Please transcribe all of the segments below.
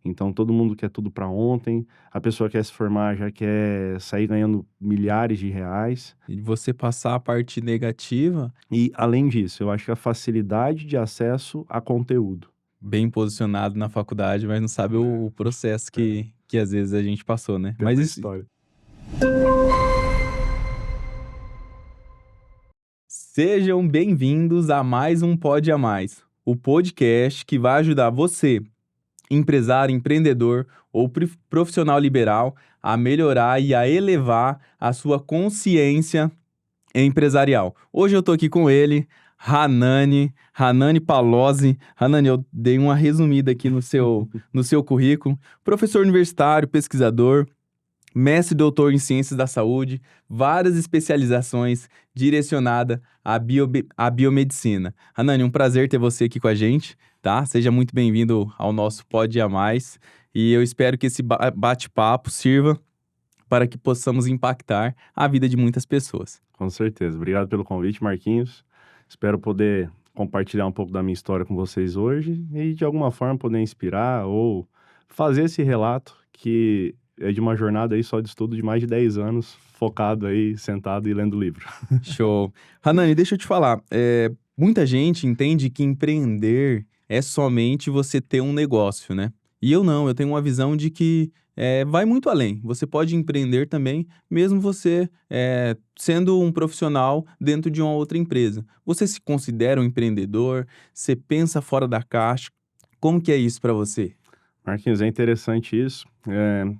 Então, todo mundo quer tudo para ontem, a pessoa quer se formar, já quer sair ganhando milhares de reais. E você passar a parte negativa, E, além disso, eu acho que a facilidade de acesso a conteúdo. bem posicionado na faculdade, mas não sabe o processo É, que às vezes a gente passou, né. tem Mas uma isso. história. Sejam bem-vindos a mais um Pode a Mais, o podcast que vai ajudar você, empresário, empreendedor ou profissional liberal, a melhorar e a elevar a sua consciência empresarial. Hoje eu tô aqui com ele, Hanani Palozzi. Hanani, eu dei uma resumida aqui no seu currículo. Professor universitário, pesquisador, mestre e doutor em ciências da saúde, várias especializações direcionadas à biomedicina. Hanani, um prazer ter você aqui com a gente, tá? Seja muito bem-vindo ao nosso Pode a Mais. E eu espero que esse bate-papo sirva para que possamos impactar a vida de muitas pessoas. Com certeza. Obrigado pelo convite, Marquinhos. Espero poder compartilhar um pouco da minha história com vocês hoje e, de alguma forma, poder inspirar ou fazer esse relato que é de uma jornada aí só de estudo de mais de 10 anos, focado aí, sentado e lendo livro. Show. Hanani, deixa eu te falar. Muita gente entende que empreender é somente você ter um negócio, né? E eu não, eu tenho uma visão de que vai muito além. Você pode empreender também, mesmo você sendo um profissional dentro de uma outra empresa. Você se considera um empreendedor? Você pensa fora da caixa? Como que é isso para você? Marquinhos, é interessante isso.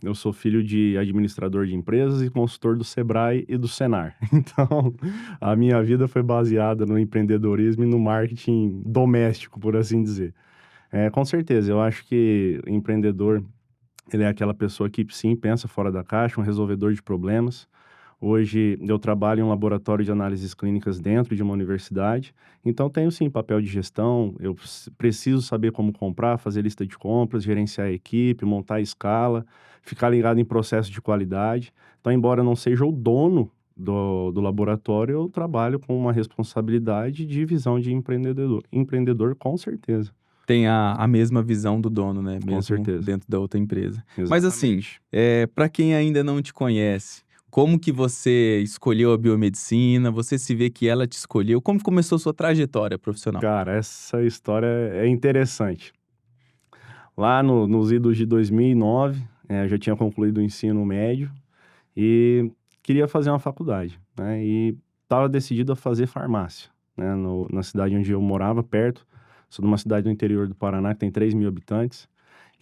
Eu sou filho de administrador de empresas e consultor do Sebrae e do Senar. Então, a minha vida foi baseada no empreendedorismo e no marketing doméstico, por assim dizer. Com certeza, eu acho que o empreendedor, ele é aquela pessoa que sim, pensa fora da caixa, um resolvedor de problemas. Hoje eu trabalho em um laboratório de análises clínicas dentro de uma universidade, então tenho sim papel de gestão, eu preciso saber como comprar, fazer lista de compras, gerenciar a equipe, montar a escala, ficar ligado em processo de qualidade. Então, embora eu não seja o dono do laboratório, eu trabalho com uma responsabilidade de visão de empreendedor com certeza. Tem a mesma visão do dono, né? Com Mesmo certeza. dentro da outra empresa. Mas assim, Exatamente. para quem ainda não te conhece, como que você escolheu a biomedicina? Você se vê que ela te escolheu? Como começou sua trajetória profissional? Cara, essa história é interessante. Lá nos idos de 2009, eu já tinha concluído o ensino médio e queria fazer uma faculdade, né? E estava decidido a fazer farmácia, né? Na cidade onde eu morava, perto. Sou de uma cidade do interior do Paraná que tem 3.000 habitantes.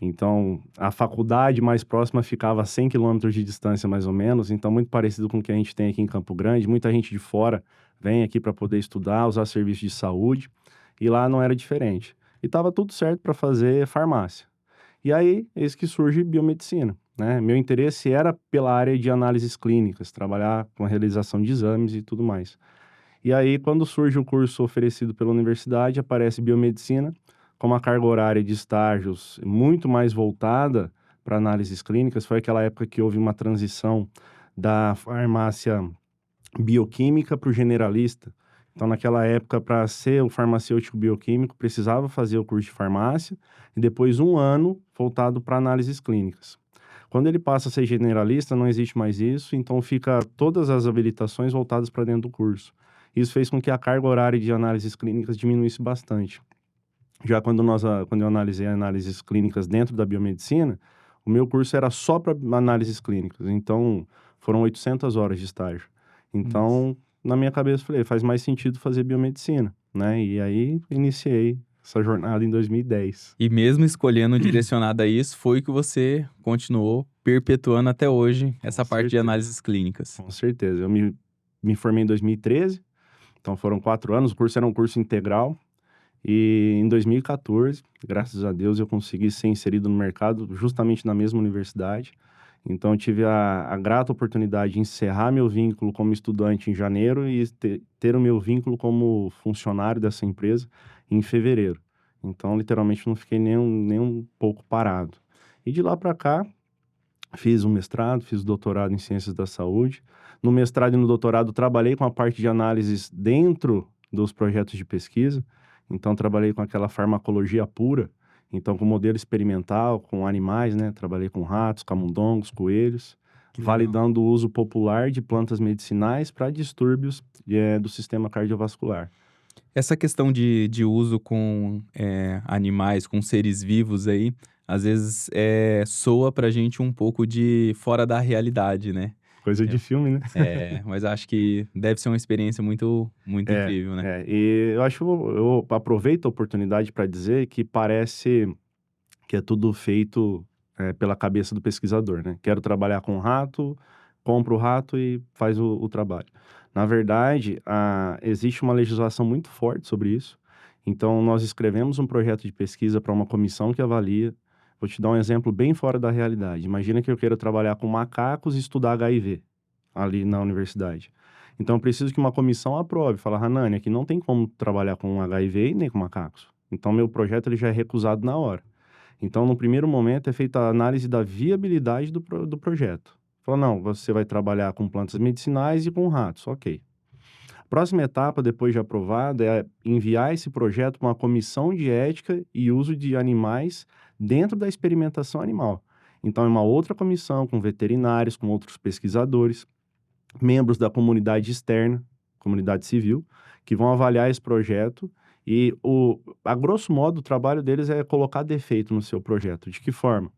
Então, a faculdade mais próxima ficava a 100 quilômetros de distância, mais ou menos. Então, muito parecido com o que a gente tem aqui em Campo Grande. Muita gente de fora vem aqui para poder estudar, usar serviços de saúde. E lá não era diferente. E estava tudo certo para fazer farmácia. E aí, eis que surge biomedicina, né? Meu interesse era pela área de análises clínicas, trabalhar com a realização de exames e tudo mais. E aí, quando surge o curso oferecido pela universidade, aparece biomedicina com uma carga horária de estágios muito mais voltada para análises clínicas. Foi aquela época que houve uma transição da farmácia bioquímica para o generalista. Então, naquela época, para ser o farmacêutico bioquímico, precisava fazer o curso de farmácia e depois um ano voltado para análises clínicas. Quando ele passa a ser generalista, não existe mais isso, então fica todas as habilitações voltadas para dentro do curso. Isso fez com que a carga horária de análises clínicas diminuísse bastante. Já quando eu analisei análises clínicas dentro da biomedicina, o meu curso era só para análises clínicas, então foram 800 horas de estágio. Nossa. Então, na minha cabeça, falei, faz mais sentido fazer biomedicina, né? E aí, iniciei essa jornada em 2010. E mesmo escolhendo direcionado a isso, foi que você continuou perpetuando até hoje Com essa parte de certeza, análises clínicas. com certeza. Eu me formei em 2013, então foram 4 anos, o curso era um curso integral. E em 2014, graças a Deus, eu consegui ser inserido no mercado justamente na mesma universidade. Então, eu tive a grata oportunidade de encerrar meu vínculo como estudante em janeiro e ter o meu vínculo como funcionário dessa empresa em fevereiro. Então, literalmente, não fiquei nem um pouco parado. E de lá para cá, fiz um mestrado, fiz doutorado em ciências da saúde. No mestrado e no doutorado, trabalhei com a parte de análises dentro dos projetos de pesquisa. Então, trabalhei com aquela farmacologia pura. Então, com modelo experimental, com animais, né? Trabalhei com ratos, camundongos, coelhos, Que legal. validando o uso popular de plantas medicinais para distúrbios do sistema cardiovascular. Essa questão de uso com animais, com seres vivos aí, às vezes soa pra gente um pouco de fora da realidade, né? Coisa É, de filme, né? mas acho que deve ser uma experiência muito, muito incrível, né? E eu aproveito a oportunidade para dizer que parece que é tudo feito pela cabeça do pesquisador, né? Quero trabalhar com rato, compra o rato e faz o trabalho. Na verdade, existe uma legislação muito forte sobre isso. Então, nós escrevemos um projeto de pesquisa para uma comissão que avalia. Vou te dar um exemplo bem fora da realidade. Imagina que eu queira trabalhar com macacos e estudar HIV ali na universidade. Então, eu preciso que uma comissão aprove. Fala, Hanani, aqui não tem como trabalhar com HIV e nem com macacos. Então, meu projeto ele já é recusado na hora. Então, no primeiro momento, é feita a análise da viabilidade do projeto. Fala, não, você vai trabalhar com plantas medicinais e com ratos, ok. Próxima etapa, depois de aprovado, é enviar esse projeto para uma comissão de ética e uso de animais dentro da experimentação animal. Então, é uma outra comissão com veterinários, com outros pesquisadores, membros da comunidade externa, comunidade civil, que vão avaliar esse projeto e, a grosso modo, o trabalho deles é colocar defeito no seu projeto. De que forma?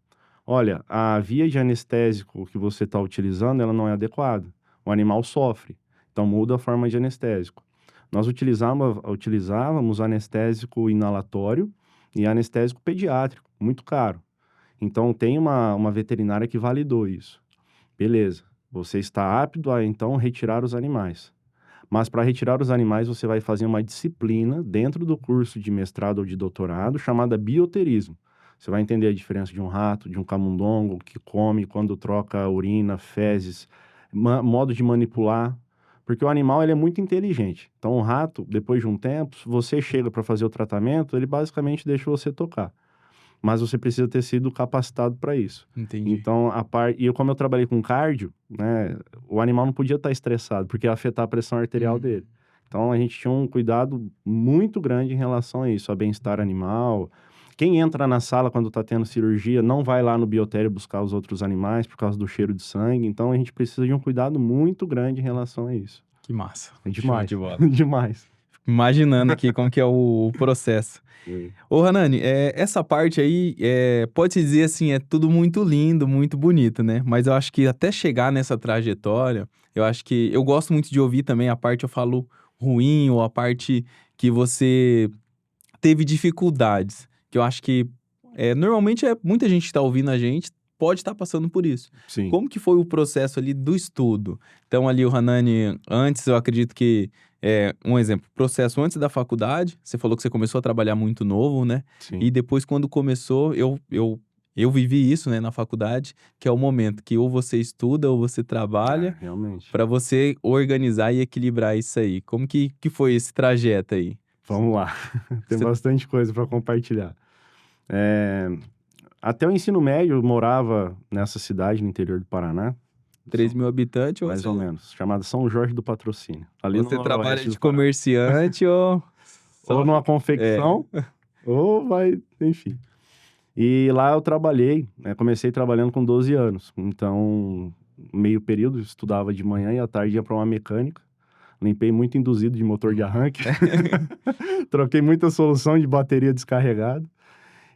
Olha, a via de anestésico que você está utilizando, ela não é adequada. O animal sofre, então muda a forma de anestésico. Nós utilizávamos anestésico inalatório e anestésico pediátrico, muito caro. Então, tem uma veterinária que validou isso. Beleza, você está apto a, então, retirar os animais. Mas para retirar os animais, você vai fazer uma disciplina dentro do curso de mestrado ou de doutorado chamada bioterismo. Você vai entender a diferença de um rato, de um camundongo, que come quando troca urina, fezes, modo de manipular. Porque o animal ele é muito inteligente. Então, o rato, depois de um tempo, se você chega para fazer o tratamento, ele basicamente deixa você tocar. Mas você precisa ter sido capacitado para isso. Entendi. Então, como eu trabalhei com cardio, né, o animal não podia estar estressado, porque ia afetar a pressão arterial dele. Então, a gente tinha um cuidado muito grande em relação a isso, a bem-estar animal. Quem entra na sala quando está tendo cirurgia não vai lá no biotério buscar os outros animais por causa do cheiro de sangue. Então, a gente precisa de um cuidado muito grande em relação a isso. Que massa. É Show demais. de bola. Demais. Imaginando aqui como que é o processo. Sim. Ô, Hanani, essa parte aí, pode-se dizer assim, é tudo muito lindo, muito bonito, né? Mas eu acho que até chegar nessa trajetória, eu acho que... Eu gosto muito de ouvir também a parte, eu falo, ruim, ou a parte que você teve dificuldades. Que eu acho que, normalmente, muita gente que tá ouvindo a gente pode estar passando por isso. Sim. Como que foi o processo ali do estudo? Então, ali o Hanani, antes, eu acredito que... um exemplo, processo antes da faculdade, você falou que você começou a trabalhar muito novo, né? Sim. E depois, quando começou, eu vivi isso, né, na faculdade, que é o momento que ou você estuda ou você trabalha, realmente. para você organizar e equilibrar isso aí. Como que foi esse trajeto aí? Vamos lá. Tem Você- bastante coisa para compartilhar. Até o ensino médio, eu morava nessa cidade no interior do Paraná. 3 mil habitantes ou Mais você, ou menos. Chamada São Jorge do Patrocínio. Ali você no trabalha noroeste de do Paraná. comerciante ou... Ou numa confecção, ou vai... Enfim. E lá eu trabalhei, né? Comecei trabalhando com 12 anos. Então, meio período, estudava de manhã e à tarde ia para uma mecânica. Limpei muito induzido de motor de arranque. Troquei muita solução de bateria descarregada.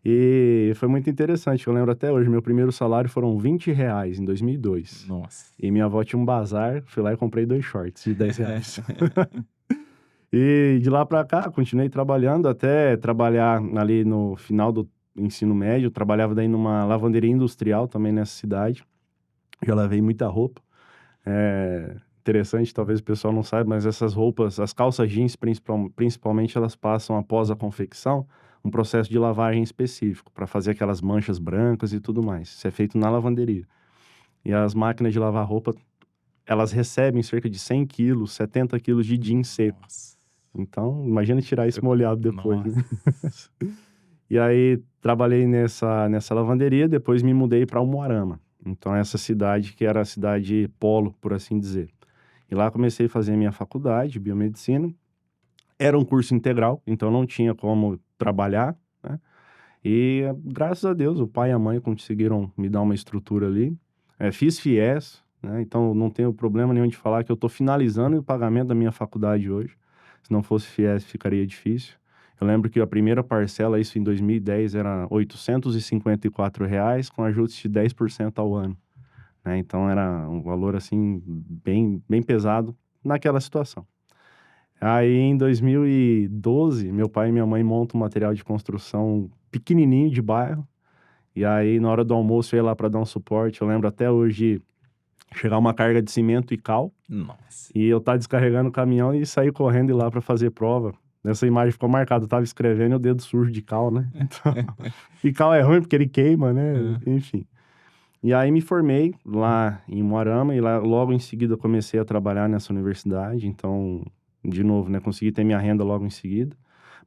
E foi muito interessante. Eu lembro até hoje, meu primeiro salário foram R$ 20 em 2002. Nossa. E minha avó tinha um bazar, fui lá e comprei 2 shorts de R$ 10. E de lá pra cá, continuei trabalhando até trabalhar ali no final do ensino médio. Trabalhava daí numa lavanderia industrial também nessa cidade. Já lavei muita roupa. Interessante, talvez o pessoal não saiba, mas essas roupas, as calças jeans principalmente, elas passam após a confecção um processo de lavagem específico para fazer aquelas manchas brancas e tudo mais. Isso é feito na lavanderia. E as máquinas de lavar roupa, elas recebem cerca de 100 quilos, 70 quilos de jeans seco. Nossa. Então, imagina tirar isso molhado depois, né? Nossa. E aí, trabalhei nessa lavanderia, depois me mudei para Umuarama. Então, essa cidade que era a cidade polo, por assim dizer. E lá comecei a fazer minha faculdade de biomedicina. Era um curso integral, então não tinha como trabalhar, né? E graças a Deus, o pai e a mãe conseguiram me dar uma estrutura ali. Fiz FIES, né? Então não tenho problema nenhum de falar que eu estou finalizando o pagamento da minha faculdade hoje. Se não fosse FIES, ficaria difícil. Eu lembro que a primeira parcela, isso em 2010, era R$ 854, com ajuste de 10% ao ano, né? Então era um valor assim bem, bem pesado naquela situação. Aí em 2012, meu pai e minha mãe montam um material de construção pequenininho de bairro. E aí na hora do almoço eu ia lá para dar um suporte. Eu lembro até hoje chegar uma carga de cimento e cal Nossa. e eu tá descarregando o caminhão e sair correndo e ir lá para fazer prova. Essa imagem ficou marcada, eu tava escrevendo e o dedo sujo de cal, né? Então, e cal é ruim porque ele queima, né? Enfim. E aí me formei lá em Umuarama e lá logo em seguida comecei a trabalhar nessa universidade. Então, de novo, né, consegui ter minha renda logo em seguida.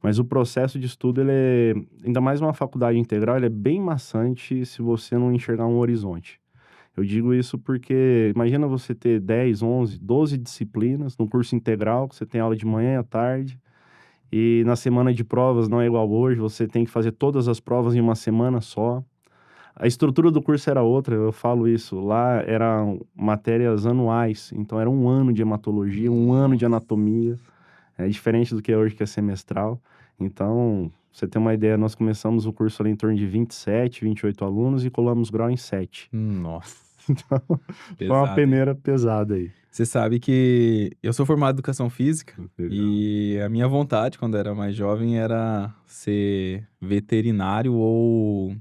Mas o processo de estudo, ele é, ainda mais uma faculdade integral, ele é bem maçante se você não enxergar um horizonte. Eu digo isso porque imagina você ter 10, 11, 12 disciplinas no curso integral, que você tem aula de manhã e à tarde, e na semana de provas não é igual hoje, você tem que fazer todas as provas em uma semana só. A estrutura do curso era outra, eu falo isso. Lá eram matérias anuais, então era um ano de hematologia, um ano de anatomia. É diferente do que é hoje, que é semestral. Então, pra você ter uma ideia, nós começamos o curso ali em torno de 27, 28 alunos e colamos grau em 7. Nossa, Então, foi uma pesado, hein? peneira pesada aí. Você sabe que eu sou formado em educação física Legal. e a minha vontade, quando era mais jovem, era ser veterinário ou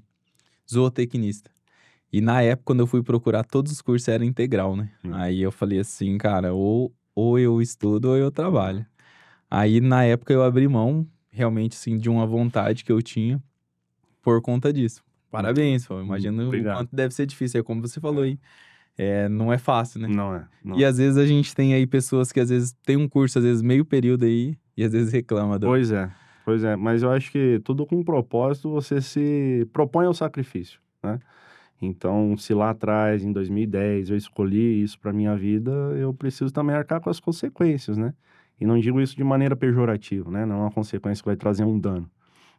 zootecnista. E na época, quando eu fui procurar, todos os cursos eram integral, né? Aí eu falei assim, cara, ou eu estudo ou eu trabalho. Aí na época eu abri mão, realmente, assim, de uma vontade que eu tinha por conta disso. Parabéns, pô. Imagino o Obrigado. quanto deve ser difícil. É como você falou aí. Não é fácil, né? Não é, não. E às vezes a gente tem aí pessoas que às vezes tem um curso, às vezes meio período aí, e às vezes reclama do. Pois é, pois é. Mas eu acho que tudo com propósito, você se propõe ao sacrifício, né? Então, se lá atrás, em 2010, eu escolhi isso para minha vida, eu preciso também arcar com as consequências, né? E não digo isso de maneira pejorativa, né? Não é uma consequência que vai trazer um dano,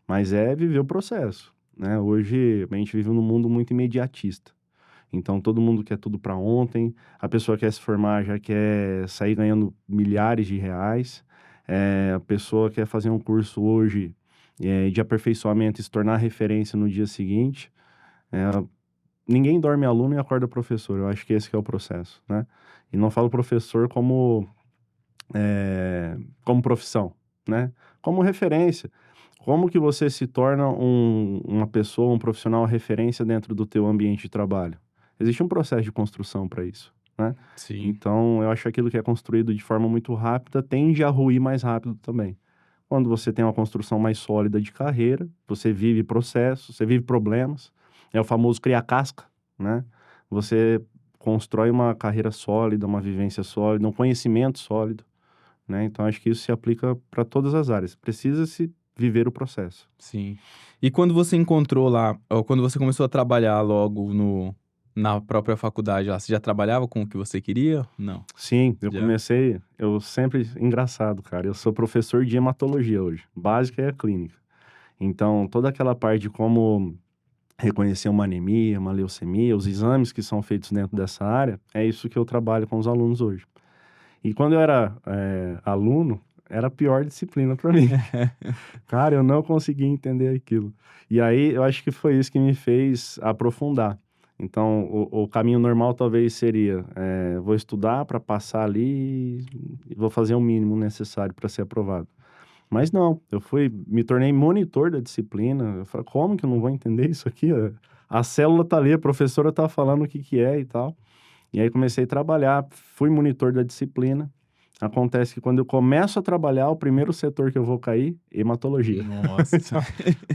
mas é viver o processo, né? Hoje a gente vive num mundo muito imediatista. Então, todo mundo quer tudo para ontem, a pessoa quer se formar, já quer sair ganhando milhares de reais, a pessoa quer fazer um curso hoje, de aperfeiçoamento e se tornar referência no dia seguinte. É, Ninguém dorme aluno e acorda professor. Eu acho que esse que é o processo, né? E não falo professor como profissão, né? Como referência. Como que você se torna uma pessoa, um profissional referência dentro do teu ambiente de trabalho? Existe um processo de construção para isso, né? Sim. Então, eu acho que aquilo que é construído de forma muito rápida tende a ruir mais rápido também. Quando você tem uma construção mais sólida de carreira, você vive processos, você vive problemas, é o famoso criar casca, né? Você constrói uma carreira sólida, uma vivência sólida, um conhecimento sólido, né? Então, acho que isso se aplica para todas as áreas. Precisa-se viver o processo. Sim. E quando você encontrou lá, ou quando você começou a trabalhar logo na própria faculdade lá, você já trabalhava com o que você queria? Não. Sim, Já? eu sempre, engraçado, cara, eu sou professor de hematologia hoje, básica é a clínica. Então, toda aquela parte de como reconhecer uma anemia, uma leucemia, os exames que são feitos dentro dessa área, é isso que eu trabalho com os alunos hoje. E quando eu era aluno, era a pior disciplina para mim. Cara, eu não conseguia entender aquilo. E aí, eu acho que foi isso que me fez aprofundar. Então, o caminho normal talvez seria, vou estudar para passar ali e vou fazer o mínimo necessário para ser aprovado. Mas não, me tornei monitor da disciplina. Eu falei, como que eu não vou entender isso aqui? A célula tá ali, a professora tá falando o que que é e tal. E aí comecei a trabalhar, fui monitor da disciplina. Acontece que quando eu começo a trabalhar, o primeiro setor que eu vou cair, hematologia. Nossa.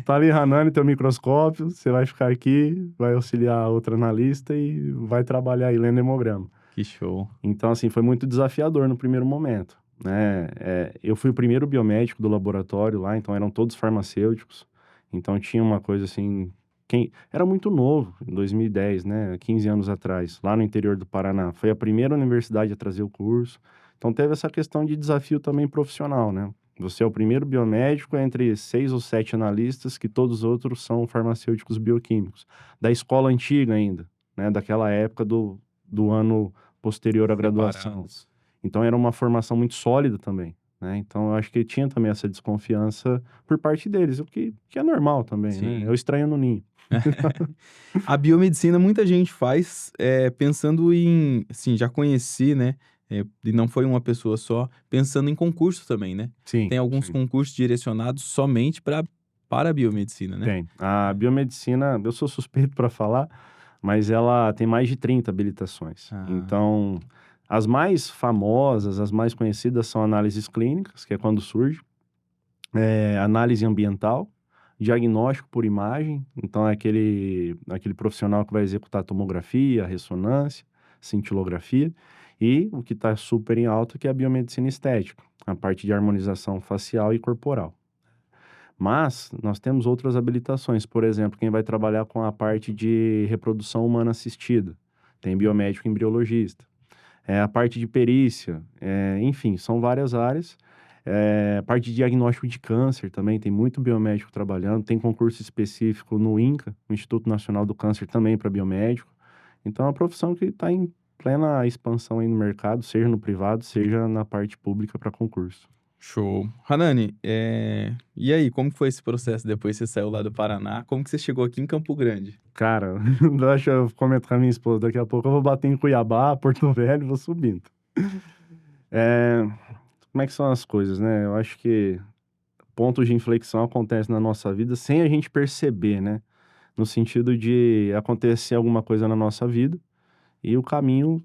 Tá ali, Hanani, teu microscópio, você vai ficar aqui, vai auxiliar a outra analista e vai trabalhar aí lendo hemograma. Que show. Então, assim, foi muito desafiador no primeiro momento, né? Eu fui o primeiro biomédico do laboratório lá, então eram todos farmacêuticos. Então tinha uma coisa assim, era muito novo, em 2010, né? 15 anos atrás, lá no interior do Paraná. Foi a primeira universidade a trazer o curso. Então teve essa questão de desafio também profissional, né? Você é o primeiro biomédico entre 6 ou 7 analistas, que todos os outros são farmacêuticos bioquímicos. Da escola antiga ainda, né? Daquela época do ano posterior à graduação. Preparados. Então era uma formação muito sólida também, né? Então eu acho que tinha também essa desconfiança por parte deles, o que é normal também, né? Sim. É o estranho no ninho. A biomedicina muita gente faz pensando em, assim, já conheci, né? E não foi uma pessoa só, pensando em concurso também, né? Sim, Tem alguns sim. concursos direcionados somente para a biomedicina, né? Tem. A biomedicina, eu sou suspeito para falar, mas ela tem mais de 30 habilitações. Ah, Então, as mais famosas, as mais conhecidas são análises clínicas, que é quando surge, análise ambiental, diagnóstico por imagem, então é aquele profissional que vai executar tomografia, ressonância, cintilografia, e o que está super em alta que é a biomedicina estética, a parte de harmonização facial e corporal. Mas nós temos outras habilitações, por exemplo, quem vai trabalhar com a parte de reprodução humana assistida, tem biomédico embriologista. A parte de perícia, enfim, são várias áreas. A parte de diagnóstico de câncer também, tem muito biomédico trabalhando, tem concurso específico no INCA, o Instituto Nacional do Câncer, também para biomédico. Então é uma profissão que está em plena expansão aí no mercado, seja no privado, seja na parte pública para concurso. show. Hanani, e aí, como foi esse processo depois que você saiu lá do Paraná? Como que você chegou aqui em Campo Grande? Cara, deixa eu comentar com a minha esposa, daqui a pouco eu vou bater em Cuiabá, Porto Velho, vou subindo. É, como é que são as coisas, né? Eu acho que pontos de inflexão acontecem na nossa vida sem a gente perceber, né? No sentido de acontecer alguma coisa na nossa vida e o caminho,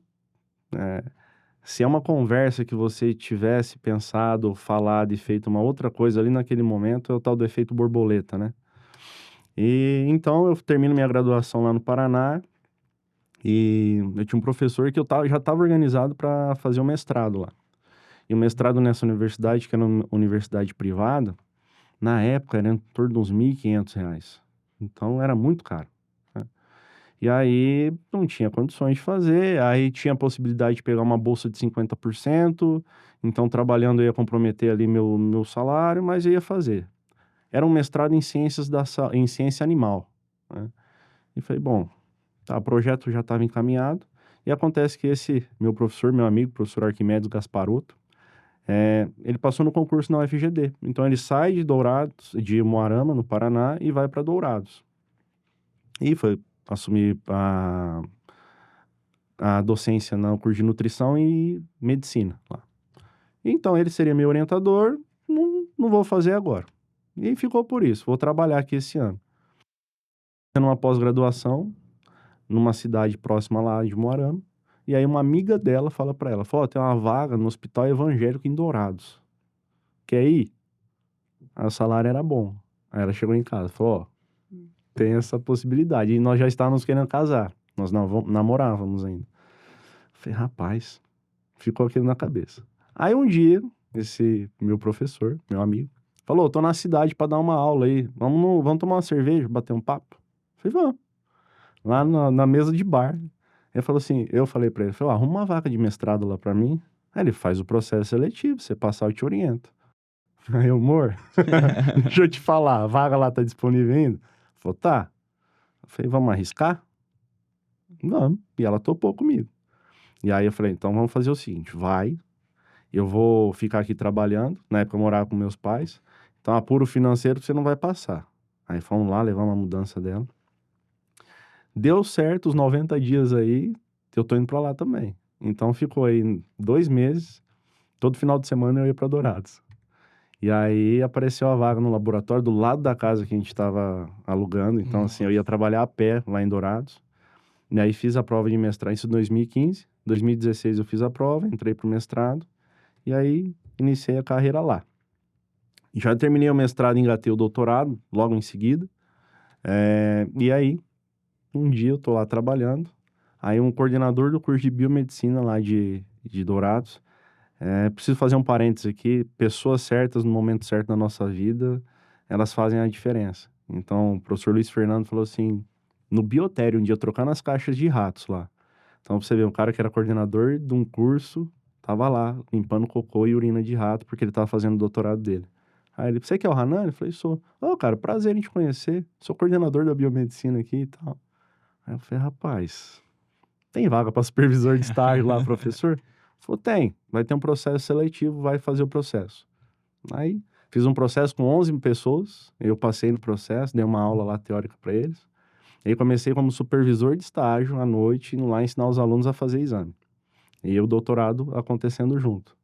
é, se é uma conversa que você tivesse pensado, falado e feito uma outra coisa ali naquele momento, é o tal do efeito borboleta, né? E então eu termino minha graduação lá no Paraná. E eu tinha um professor que já estava organizado para fazer um mestrado lá. E o mestrado nessa universidade, que era uma universidade privada, na época era em torno de uns R$ 1.500. Então era muito caro, né? E aí não tinha condições de fazer, aí tinha a possibilidade de pegar uma bolsa de 50%, então trabalhando eu ia comprometer ali meu salário, mas eu ia fazer. Era um mestrado em em ciência animal, né? E falei, bom, tá, o projeto já estava encaminhado, e acontece que esse meu professor, meu amigo, professor Arquimedes Gasparotto, ele passou no concurso na UFGD. Então ele sai de Dourados, de Moarama, no Paraná, e vai para Dourados. E foi assumir a docência no curso de nutrição e medicina lá. Então ele seria meu orientador, não vou fazer agora. E ficou por isso, vou trabalhar aqui esse ano. Numa pós-graduação, numa cidade próxima lá de Moarama. E aí uma amiga dela fala pra ela, falou, tem uma vaga no hospital evangélico em Dourados. Quer ir? Aí o salário era bom. Aí ela chegou em casa, falou, tem essa possibilidade. E nós já estávamos querendo casar. Nós não namorávamos ainda. Falei, rapaz, ficou aquilo na cabeça. Aí um dia, esse meu professor, meu amigo, falou, tô na cidade pra dar uma aula aí. Vamos tomar uma cerveja, bater um papo? Falei, vamos. Lá na mesa de bar. Ele falou assim, eu falei pra ele, falei, arruma uma vaga de mestrado lá pra mim. Aí ele faz o processo seletivo, você passar eu te oriento. Aí, amor, deixa eu te falar, a vaga lá tá disponível ainda? Falou, tá. Eu falei, vamos arriscar? Vamos. E ela topou comigo. E aí eu falei, então vamos fazer o seguinte, vai, eu vou ficar aqui trabalhando, na época eu morava com meus pais, então apuro financeiro você não vai passar. Aí fomos lá, levamos a mudança dela. Deu certo os 90 dias aí, eu tô indo pra lá também. Então ficou aí 2 meses, todo final de semana eu ia pra Dourados. E aí apareceu a vaga no laboratório do lado da casa que a gente tava alugando. Então, assim, eu ia trabalhar a pé lá em Dourados. E aí fiz a prova de mestrado, isso em 2015. 2016 eu fiz a prova, entrei pro mestrado. E aí iniciei a carreira lá. Já terminei o mestrado e engatei o doutorado, logo em seguida. E aí, um dia eu tô lá trabalhando. Aí um coordenador do curso de biomedicina lá de Dourados. Preciso fazer um parênteses aqui. Pessoas certas no momento certo da nossa vida, elas fazem a diferença. Então, o professor Luiz Fernando falou assim, no Biotério, um dia trocando as caixas de ratos lá. Então, pra você ver, um cara que era coordenador de um curso Tava lá, limpando cocô e urina de rato, porque ele tava fazendo o doutorado dele. Aí ele, você que é o Hanan? Eu falei, sou. Ô, cara, prazer em te conhecer. Sou coordenador da biomedicina aqui e tal. Aí eu falei, rapaz, tem vaga para supervisor de estágio lá, professor? Ele falou, tem. Vai ter um processo seletivo, vai fazer o processo. Aí fiz um processo com 11 pessoas, eu passei no processo, dei uma aula lá teórica para eles. Aí comecei como supervisor de estágio à noite, indo lá ensinar os alunos a fazer exame. E o doutorado acontecendo junto.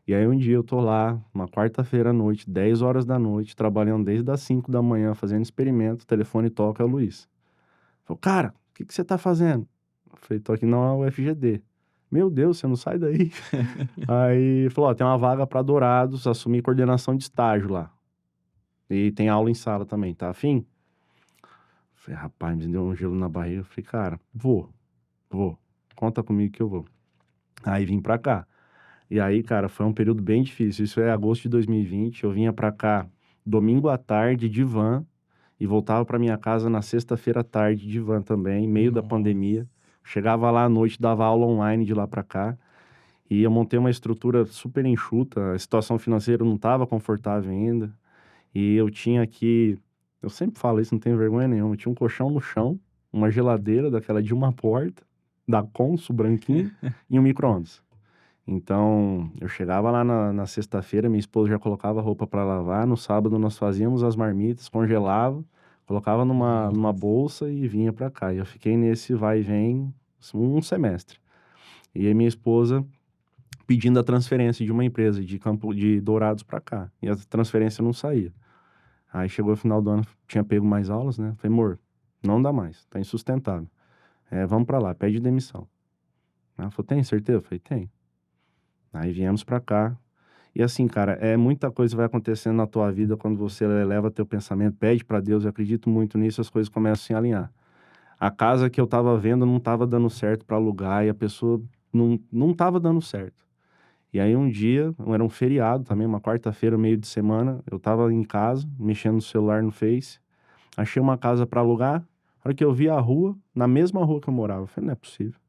E aí um dia eu tô lá, uma quarta-feira à noite, 10 horas da noite, trabalhando desde as 5 da manhã, fazendo experimento, o telefone toca, é o Luiz. Falei, cara, o que você tá fazendo? Eu falei, tô aqui na UFGD. Meu Deus, você não sai daí? Aí falou, ó, tem uma vaga para Dourados, assumir coordenação de estágio lá. E tem aula em sala também, tá afim? Falei, rapaz, me deu um gelo na barriga. Eu falei, cara, vou. Conta comigo que eu vou. Aí vim pra cá. E aí, cara, foi um período bem difícil. Isso é agosto de 2020. Eu vinha pra cá domingo à tarde de van e voltava pra minha casa na sexta-feira à tarde de van também, meio da pandemia. Chegava lá à noite, dava aula online de lá pra cá. E eu montei uma estrutura super enxuta. A situação financeira não estava confortável ainda. E eu tinha aqui, eu sempre falo isso, não tenho vergonha nenhuma. Eu tinha um colchão no chão, uma geladeira daquela de uma porta, da Consul branquinho, e um micro-ondas. Então, eu chegava lá na sexta-feira, minha esposa já colocava a roupa para lavar. No sábado, nós fazíamos as marmitas, congelava, colocava numa bolsa e vinha para cá. E eu fiquei nesse vai e vem um semestre. E aí, minha esposa pedindo a transferência de uma empresa de Campo de Dourados para cá. E a transferência não saía. Aí chegou o final do ano, tinha pego mais aulas, né? Falei, amor, não dá mais, tá insustentável. Vamos para lá, pede demissão. Ela falou, tem certeza? Eu falei, tem. Aí viemos pra cá. E assim, cara, muita coisa vai acontecendo na tua vida quando você eleva teu pensamento, pede pra Deus, eu acredito muito nisso, as coisas começam a se alinhar. A casa que eu tava vendo não tava dando certo pra alugar e a pessoa não tava dando certo. E aí um dia, era um feriado também, uma quarta-feira, meio de semana, eu tava em casa, mexendo no celular no Face, achei uma casa pra alugar, na hora que eu vi a rua, na mesma rua que eu morava, eu falei, não é possível.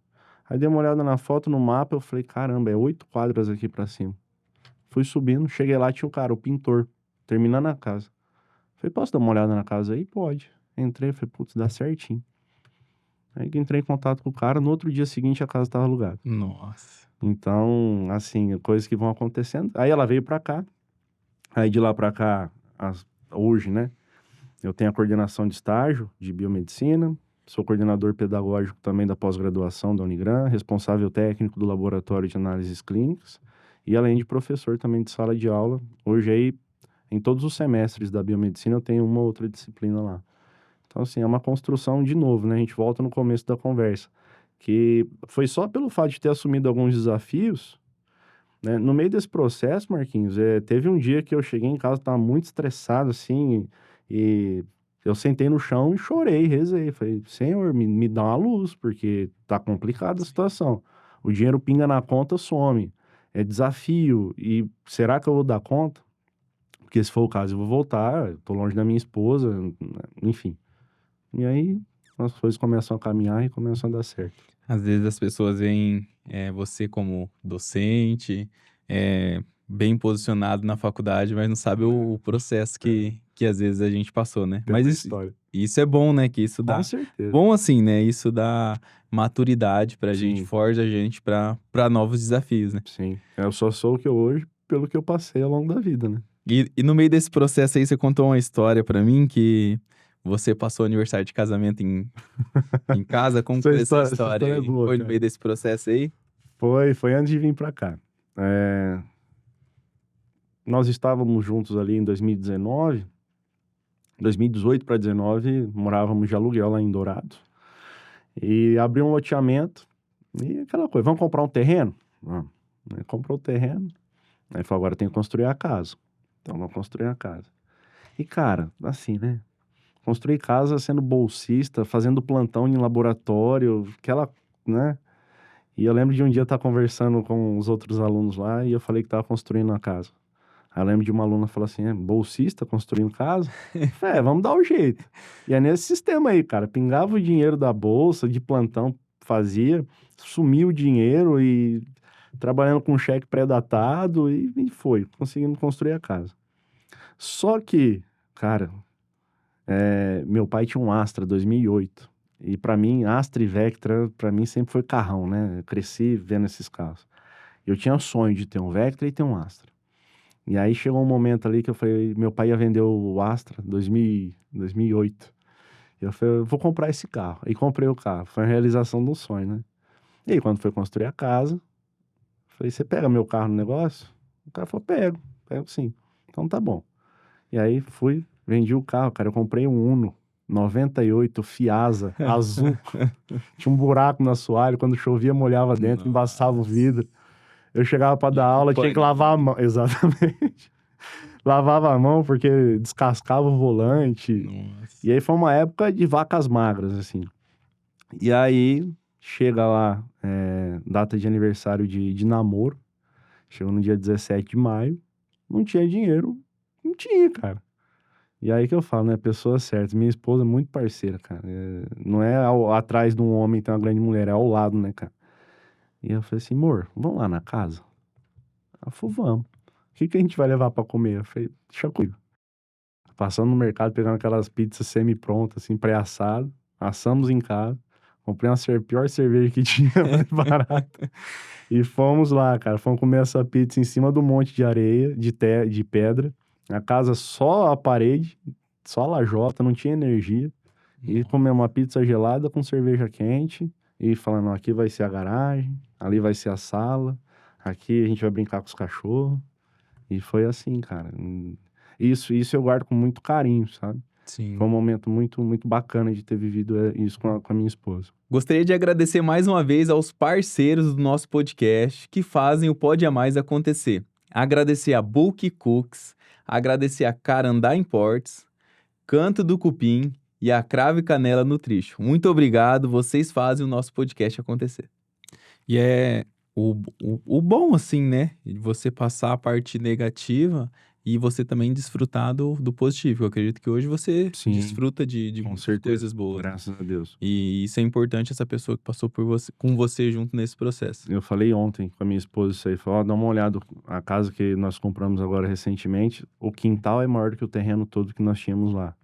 Aí dei uma olhada na foto, no mapa, eu falei, caramba, é 8 quadras aqui pra cima. Fui subindo, cheguei lá, tinha o cara, o pintor, terminando a casa. Falei, posso dar uma olhada na casa aí? Pode. Entrei, falei, putz, dá certinho. Aí que entrei em contato com o cara, no outro dia seguinte a casa tava alugada. Nossa. Então, assim, coisas que vão acontecendo. Aí ela veio pra cá, aí de lá pra cá, hoje, né, eu tenho a coordenação de estágio de biomedicina, sou coordenador pedagógico também da pós-graduação da Unigran, responsável técnico do laboratório de análises clínicas e além de professor também de sala de aula. Hoje aí, em todos os semestres da biomedicina, eu tenho uma ou outra disciplina lá. Então, assim, é uma construção de novo, né? A gente volta no começo da conversa, que foi só pelo fato de ter assumido alguns desafios, né? No meio desse processo, Marquinhos, teve um dia que eu cheguei em casa, estava muito estressado, assim, e eu sentei no chão e chorei, rezei. Falei, Senhor, me dá uma luz, porque tá complicada a situação. O dinheiro pinga na conta, some. É desafio. E será que eu vou dar conta? Porque se for o caso, eu vou voltar. Eu tô longe da minha esposa, enfim. E aí, as coisas começam a caminhar e começam a dar certo. Às vezes as pessoas veem você como docente, bem posicionado na faculdade, mas não sabe o processo que às vezes a gente passou, né? Tem Mas uma isso, história. isso é bom, né? Que isso dá. Com certeza. Bom assim, né? Isso dá maturidade pra gente, Sim. forja a gente pra novos desafios, né? Sim. Eu só sou o que eu hoje pelo que eu passei ao longo da vida, né? E no meio desse processo aí, você contou uma história pra mim que você passou o aniversário de casamento em casa. Como Essa foi essa história história é aí? boa, Foi no cara. meio desse processo aí? Foi antes de vir pra cá. Nós estávamos juntos ali em 2019, 2018 para 2019, morávamos de aluguel lá em Dourados. E abriu um loteamento e aquela coisa, vamos comprar um terreno? Vamos. Aí comprou o terreno, aí falou, agora tem que construir a casa. Então vamos construir a casa. E cara, assim, né? Construir casa sendo bolsista, fazendo plantão em laboratório, aquela, né? E eu lembro de um dia estar conversando com os outros alunos lá e eu falei que estava construindo a casa. Aí eu lembro de uma aluna falar assim, bolsista construindo casa? Vamos dar o jeito. E é nesse sistema aí, cara. Pingava o dinheiro da bolsa, de plantão, fazia, sumia o dinheiro e trabalhando com cheque pré-datado e foi, conseguimos construir a casa. Só que, cara, meu pai tinha um Astra 2008. E pra mim, Astra e Vectra, pra mim sempre foi carrão, né? Eu cresci vendo esses carros. Eu tinha o sonho de ter um Vectra e ter um Astra. E aí chegou um momento ali que eu falei, meu pai ia vender o Astra 2008. E eu falei, eu vou comprar esse carro. E comprei o carro. Foi a realização do sonho, né? E aí, quando foi construir a casa, falei, você pega meu carro no negócio? O cara falou, pego sim. Então tá bom. E aí fui, vendi o carro, cara. Eu comprei um Uno 98 Fiasa azul. Tinha um buraco no assoalho, quando chovia molhava dentro, embaçava o vidro. Eu chegava pra dar aula, tinha que lavar a mão. Exatamente. Lavava a mão porque descascava o volante. Nossa. E aí foi uma época de vacas magras, assim. E aí chega lá, data de aniversário de namoro. Chegou no dia 17 de maio. Não tinha dinheiro. Não tinha, cara. E aí que eu falo, né? Pessoa certa. Minha esposa é muito parceira, cara. Não é atrás de um homem tem uma grande mulher, é ao lado, né, cara? E eu falei assim, amor, vamos lá na casa? Ela falou, vamos. O que a gente vai levar pra comer? Eu falei, deixa comigo. Passando no mercado, pegando aquelas pizzas semi-prontas, assim, pré-assado. Assamos em casa. Comprei pior cerveja que tinha, mais barata. E fomos lá, cara. Fomos comer essa pizza em cima do monte de areia, de pedra. A casa só a parede, só a lajota, não tinha energia. E comer uma pizza gelada com cerveja quente. E falando, ó, aqui vai ser a garagem, ali vai ser a sala. Aqui a gente vai brincar com os cachorros. E foi assim, cara. Isso eu guardo com muito carinho, sabe? Sim. Foi um momento muito, muito bacana de ter vivido isso com a minha esposa. Gostaria de agradecer mais uma vez aos parceiros do nosso podcast que fazem o Pode a Mais acontecer. Agradecer a Bulk Cooks, agradecer a Carandá Imports, Canto do Cupim e a Crave Canela Nutrition. Muito obrigado, vocês fazem o nosso podcast acontecer. E é o bom, assim, né? De você passar a parte negativa e você também desfrutar do positivo. Eu acredito que hoje você Sim, desfruta de com muitas certeza. coisas boas. Graças a Deus. E isso é importante, essa pessoa que passou com você junto nesse processo. Eu falei ontem com a minha esposa isso aí. Falei, ó, dá uma olhada, a casa que nós compramos agora recentemente, o quintal é maior do que o terreno todo que nós tínhamos lá.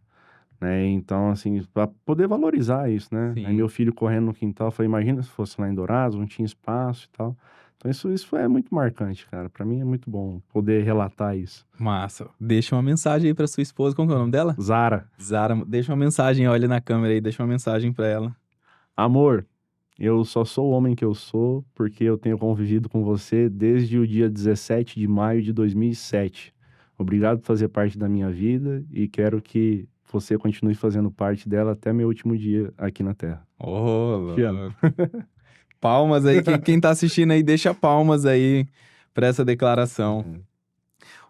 Né? Então, assim, para poder valorizar isso, né? Sim. Aí meu filho correndo no quintal, eu falei, imagina se fosse lá em Dourados, não tinha espaço e tal. Então isso é muito marcante, cara. Para mim é muito bom poder relatar isso. Massa. Deixa uma mensagem aí pra sua esposa. Como que é o nome dela? Zara, Zara. Deixa uma mensagem, olha na câmera aí, deixa uma mensagem pra ela. amor, eu só sou o homem que eu sou porque eu tenho convivido com você desde o dia 17 de maio de 2007. Obrigado por fazer parte da minha vida e quero que você continue fazendo parte dela até meu último dia aqui na Terra. Ô, Te amo. louco. Palmas aí, quem tá assistindo aí, deixa palmas aí pra essa declaração.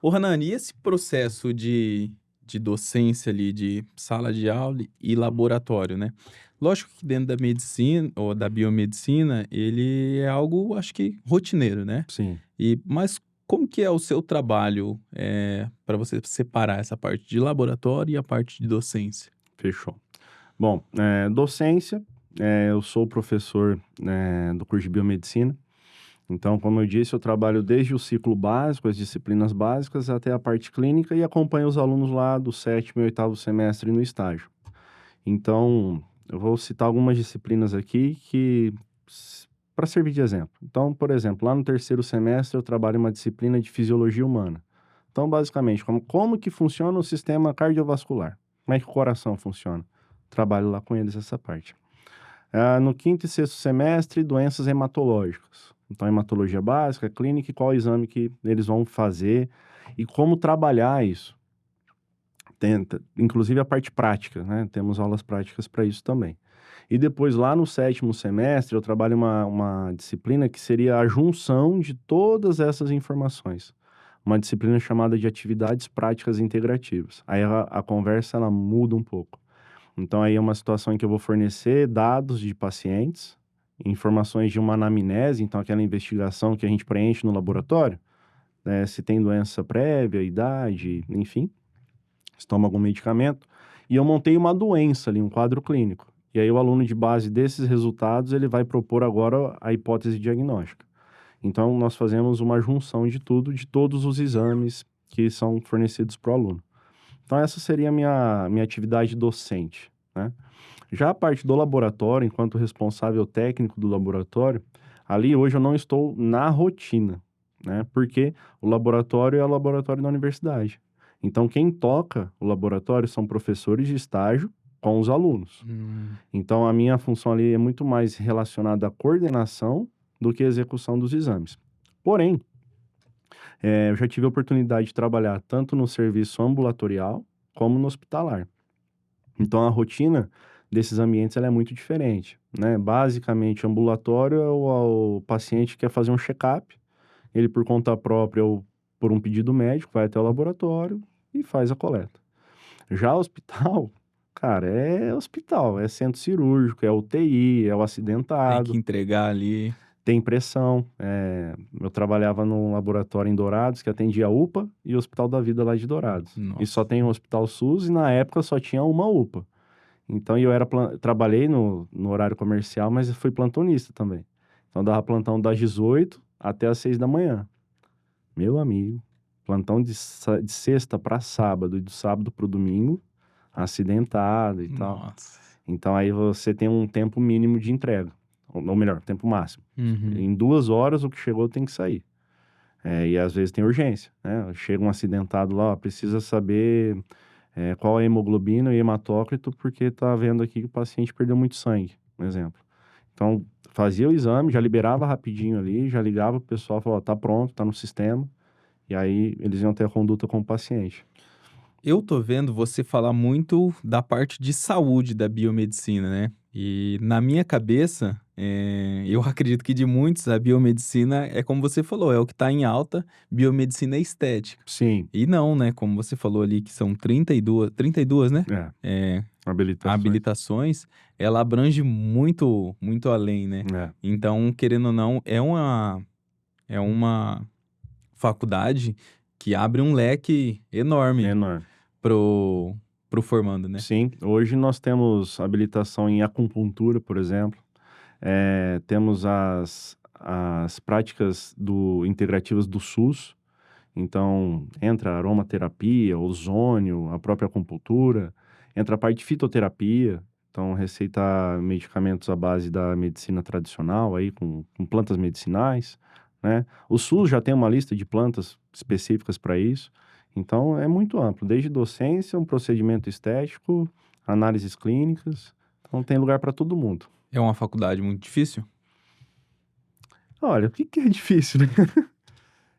Ô, Hanan, e esse processo de docência ali, de sala de aula e laboratório, né? Lógico que dentro da medicina, ou da biomedicina, ele é algo, acho que, rotineiro, né? Sim. Mas como que é o seu trabalho para você separar essa parte de laboratório e a parte de docência? Fechou. Bom, docência, eu sou professor do curso de biomedicina. Então, como eu disse, eu trabalho desde o ciclo básico, as disciplinas básicas, até a parte clínica e acompanho os alunos lá do 7º e 8º semestre no estágio. Então, eu vou citar algumas disciplinas aqui para servir de exemplo. Então, por exemplo, lá no 3º semestre eu trabalho uma disciplina de fisiologia humana. Então, basicamente, como que funciona o sistema cardiovascular? Como é que o coração funciona? Trabalho lá com eles essa parte. No 5º e 6º semestre, doenças hematológicas. Então, hematologia básica, clínica e qual exame que eles vão fazer e como trabalhar isso. Inclusive a parte prática, né? Temos aulas práticas para isso também. E depois, lá no 7º semestre, eu trabalho uma disciplina que seria a junção de todas essas informações. Uma disciplina chamada de atividades práticas integrativas. Aí a conversa, ela muda um pouco. Então, aí é uma situação em que eu vou fornecer dados de pacientes, informações de uma anamnese, então aquela investigação que a gente preenche no laboratório, né, se tem doença prévia, idade, enfim, se toma algum medicamento, e eu montei uma doença ali, um quadro clínico. E aí o aluno de base desses resultados, ele vai propor agora a hipótese diagnóstica. Então, nós fazemos uma junção de tudo, de todos os exames que são fornecidos para o aluno. Então, essa seria a minha atividade docente, né? Já a parte do laboratório, enquanto responsável técnico do laboratório, ali hoje eu não estou na rotina, né? Porque o laboratório é o laboratório da universidade. Então, quem toca o laboratório são professores de estágio com os alunos. Então, a minha função ali é muito mais relacionada à coordenação do que à execução dos exames. Porém, eu já tive a oportunidade de trabalhar tanto no serviço ambulatorial como no hospitalar. Então, a rotina desses ambientes ela é muito diferente, né? Basicamente, ambulatório é o paciente quer fazer um check-up, ele por conta própria ou por um pedido médico vai até o laboratório e faz a coleta. Já hospital, cara, é hospital, é centro cirúrgico, é UTI, é o Tem acidentado, que entregar ali. tem pressão. Eu trabalhava num laboratório em Dourados que atendia a UPA e o Hospital da Vida lá de Dourados. Nossa. E só tem o Hospital SUS e na época só tinha uma UPA. Então trabalhei no horário comercial, mas fui plantonista também. Então dava plantão das 18 até as 6 da manhã. Meu amigo, plantão de sexta para sábado e do sábado para o domingo, acidentado e tal. Nossa. Então aí você tem um tempo mínimo de entrega, ou melhor, tempo máximo. Uhum. Em 2 horas o que chegou tem que sair. E às vezes tem urgência, né? Chega um acidentado lá, ó, precisa saber qual é a hemoglobina e hematócrito, porque tá vendo aqui que o paciente perdeu muito sangue, um exemplo. Então, fazia o exame, já liberava rapidinho ali, já ligava pro pessoal, falava, ó, tá pronto, tá no sistema. E aí eles iam ter a conduta com o paciente. Eu tô vendo você falar muito da parte de saúde da biomedicina, né? E na minha cabeça, eu acredito que de muitos, a biomedicina é como você falou, é o que tá em alta, biomedicina é estética. Sim, E não, né? Como você falou ali, que são 32, né? habilitações. Habilitações, ela abrange muito, muito além, né? Então, querendo ou não, é uma faculdade que abre um leque enorme Enorme. pro formando, né? Sim, hoje nós temos habilitação em acupuntura, por exemplo. Temos as práticas integrativas do SUS. Então, entra aromaterapia, ozônio, a própria acupuntura. Entra a parte de fitoterapia. Então, receitar medicamentos à base da medicina tradicional, aí, com plantas medicinais, né? O SUS já tem uma lista de plantas específicas para isso. Então, é muito amplo. Desde docência, um procedimento estético, análises clínicas. Então, tem lugar para todo mundo. É uma faculdade muito difícil? Olha, o que é difícil, né?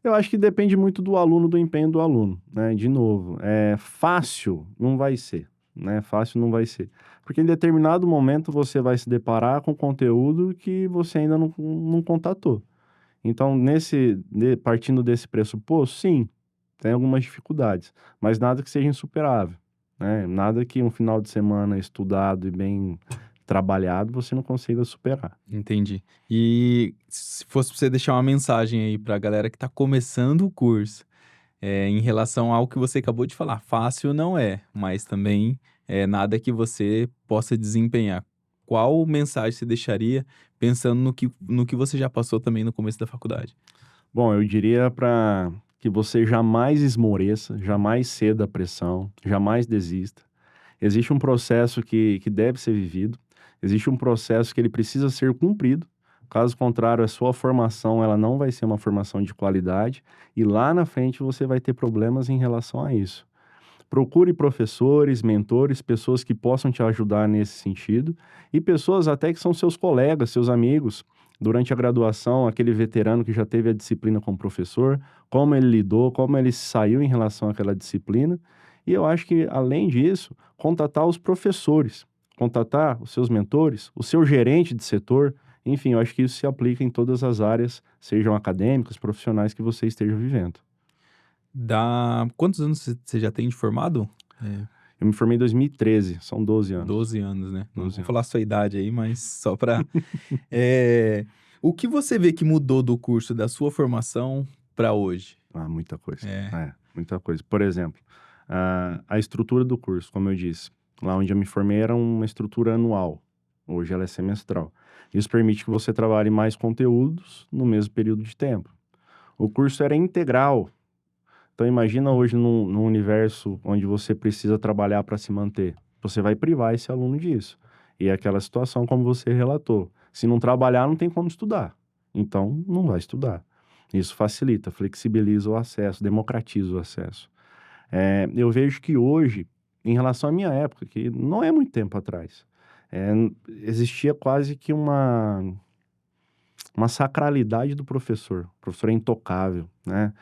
Eu acho que depende muito do aluno, do empenho do aluno, né? De novo, fácil não vai ser, né? Fácil não vai ser. Porque em determinado momento você vai se deparar com conteúdo que você ainda não contatou. Então, partindo desse pressuposto, sim, tem algumas dificuldades, mas nada que seja insuperável, né? Nada que um final de semana estudado e bem trabalhado você não consiga superar. Entendi. E se fosse pra você deixar uma mensagem aí pra galera que tá começando o curso, em relação ao que você acabou de falar, fácil não é, mas também é nada que você possa desempenhar. Qual mensagem você deixaria pensando no que você já passou também no começo da faculdade? Bom, eu diria para que você jamais esmoreça, jamais ceda à pressão, jamais desista. Existe um processo que deve ser vivido, existe um processo que ele precisa ser cumprido. Caso contrário, a sua formação ela não vai ser uma formação de qualidade e lá na frente você vai ter problemas em relação a isso. Procure professores, mentores, pessoas que possam te ajudar nesse sentido e pessoas até que são seus colegas, seus amigos. Durante a graduação, aquele veterano que já teve a disciplina com o professor, como ele lidou, como ele saiu em relação àquela disciplina. E eu acho que, além disso, contatar os professores, contatar os seus mentores, o seu gerente de setor. Enfim, eu acho que isso se aplica em todas as áreas, sejam acadêmicas, profissionais que você esteja vivendo. Quantos anos você já tem de formado? Eu me formei em 2013, são 12 anos. 12 anos, né? Não 12 vou anos. falar a sua idade aí, mas só pra... O que você vê que mudou do curso da sua formação pra hoje? Muita coisa. Muita coisa. Por exemplo, a estrutura do curso, como eu disse, lá onde eu me formei era uma estrutura anual. Hoje ela é semestral. Isso permite que você trabalhe mais conteúdos no mesmo período de tempo. O curso era integral. Então, imagina hoje num universo onde você precisa trabalhar para se manter. Você vai privar esse aluno disso. E é aquela situação como você relatou. Se não trabalhar, não tem como estudar. Então, não vai estudar. Isso facilita, flexibiliza o acesso, democratiza o acesso. Eu vejo que hoje, em relação à minha época, que não é muito tempo atrás, existia quase que uma sacralidade do professor. O professor é intocável, né?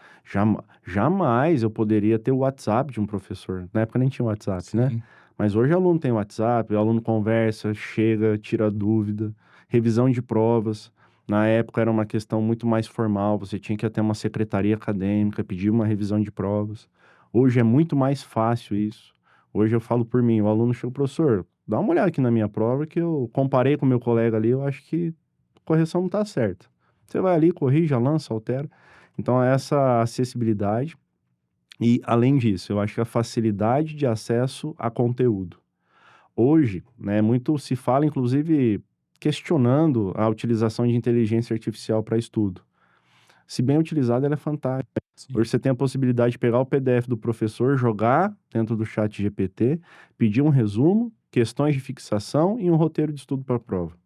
Jamais eu poderia ter o WhatsApp de um professor. Na época nem tinha WhatsApp, né? Sim. Mas hoje o aluno tem WhatsApp, o aluno conversa, chega, tira dúvida, revisão de provas. Na época era uma questão muito mais formal, você tinha que ir até uma secretaria acadêmica, pedir uma revisão de provas. Hoje é muito mais fácil isso. Hoje eu falo por mim, o aluno chega, professor, dá uma olhada aqui na minha prova que eu comparei com o meu colega ali, eu acho que a correção não está certa. Você vai ali, corrige, lança, altera. Então, essa acessibilidade e, além disso, eu acho que a facilidade de acesso a conteúdo. Hoje, né, muito se fala, inclusive, questionando a utilização de inteligência artificial para estudo. Se bem utilizada, ela é fantástica. Sim. Hoje você tem a possibilidade de pegar o PDF do professor, jogar dentro do chat GPT, pedir um resumo, questões de fixação e um roteiro de estudo para a prova.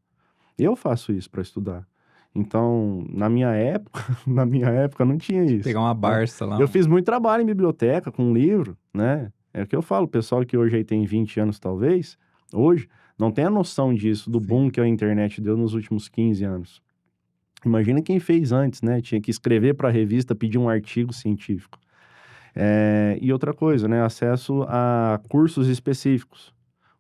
Eu faço isso para estudar. Então, na minha época, não tinha isso. Pegar uma Barça lá. Eu fiz muito trabalho em biblioteca com livro, né? É o que eu falo, o pessoal que hoje aí tem 20 anos talvez, hoje, não tem a noção disso, do Sim. boom que a internet deu nos últimos 15 anos. Imagina quem fez antes, né? Tinha que escrever para a revista, pedir um artigo científico. E outra coisa, né? Acesso a cursos específicos.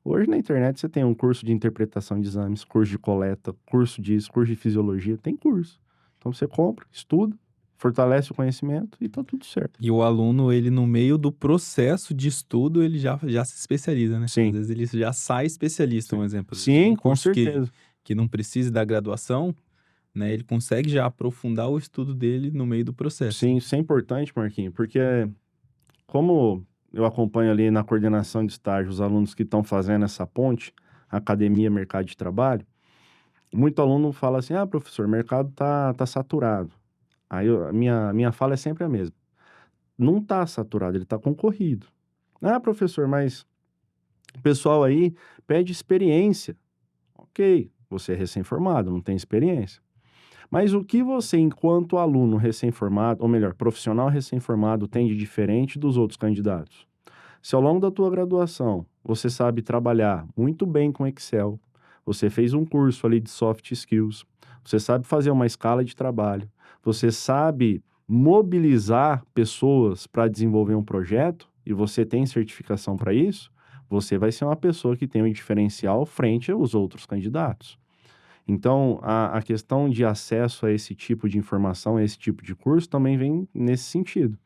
Hoje na internet você tem um curso de interpretação de exames, curso de coleta, curso disso, curso de fisiologia, tem curso. Então você compra, estuda, fortalece o conhecimento e tá tudo certo. E o aluno, ele no meio do processo de estudo, ele já se especializa, né? Sim. Às vezes ele já sai especialista, um exemplo. Sim, Um com curso certeza. que não precise da graduação, né? Ele consegue já aprofundar o estudo dele no meio do processo. Sim, isso é importante, Marquinhos, porque como eu acompanho ali na coordenação de estágio os alunos que estão fazendo essa ponte, academia, mercado de trabalho, muito aluno fala assim, professor, o mercado tá saturado. Aí a minha fala é sempre a mesma. Não tá saturado, ele tá concorrido. Professor, mas o pessoal aí pede experiência. Ok, você é recém-formado, não tem experiência. Mas o que você, enquanto aluno recém-formado, ou melhor, profissional recém-formado, tem de diferente dos outros candidatos? Se ao longo da tua graduação você sabe trabalhar muito bem com Excel, você fez um curso ali de soft skills, você sabe fazer uma escala de trabalho, você sabe mobilizar pessoas para desenvolver um projeto e você tem certificação para isso, você vai ser uma pessoa que tem um diferencial frente aos outros candidatos. Então, a questão de acesso a esse tipo de informação, a esse tipo de curso, também vem nesse sentido,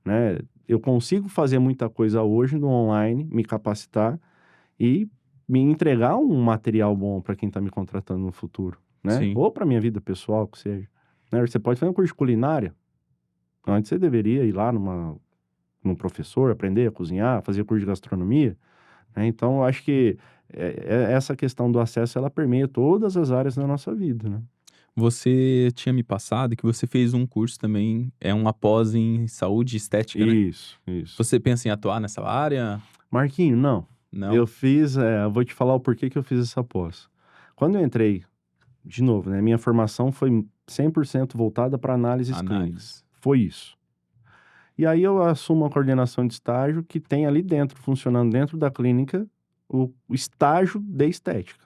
né? Eu consigo fazer muita coisa hoje no online, me capacitar e me entregar um material bom para quem está me contratando no futuro, né? Sim. Ou para minha vida pessoal, que seja. Né? Você pode fazer um curso de culinária. Antes você deveria ir lá num professor, aprender a cozinhar, fazer curso de gastronomia, né? Então, eu acho que essa questão do acesso, ela permeia todas as áreas da nossa vida, né? Você tinha me passado que você fez um curso também, uma pós em saúde e estética, né? Isso. Você pensa em atuar nessa área? Marquinho, não. Não? Eu fiz, eu vou te falar o porquê que eu fiz essa pós. Quando eu entrei, de novo, né, minha formação foi 100% voltada para análises clínicas. Foi isso. E aí eu assumo a coordenação de estágio que tem ali dentro, funcionando dentro da clínica, o estágio de estética,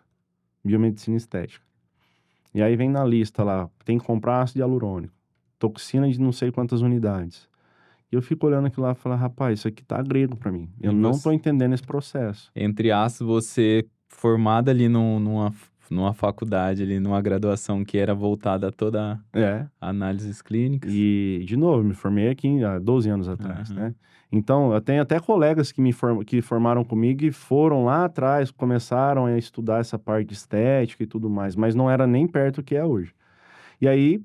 biomedicina estética. E aí vem na lista lá, tem que comprar ácido hialurônico, toxina de não sei quantas unidades. E eu fico olhando aquilo lá e falo, rapaz, isso aqui tá grego para mim. Eu não tô entendendo esse processo. Entre aspas, você formado ali numa faculdade, ali numa graduação que era voltada a toda análises clínicas. E, de novo, me formei aqui há 12 anos atrás, né? Então, eu tenho até colegas que formaram comigo e foram lá atrás, começaram a estudar essa parte de estética e tudo mais, mas não era nem perto do que é hoje. E aí,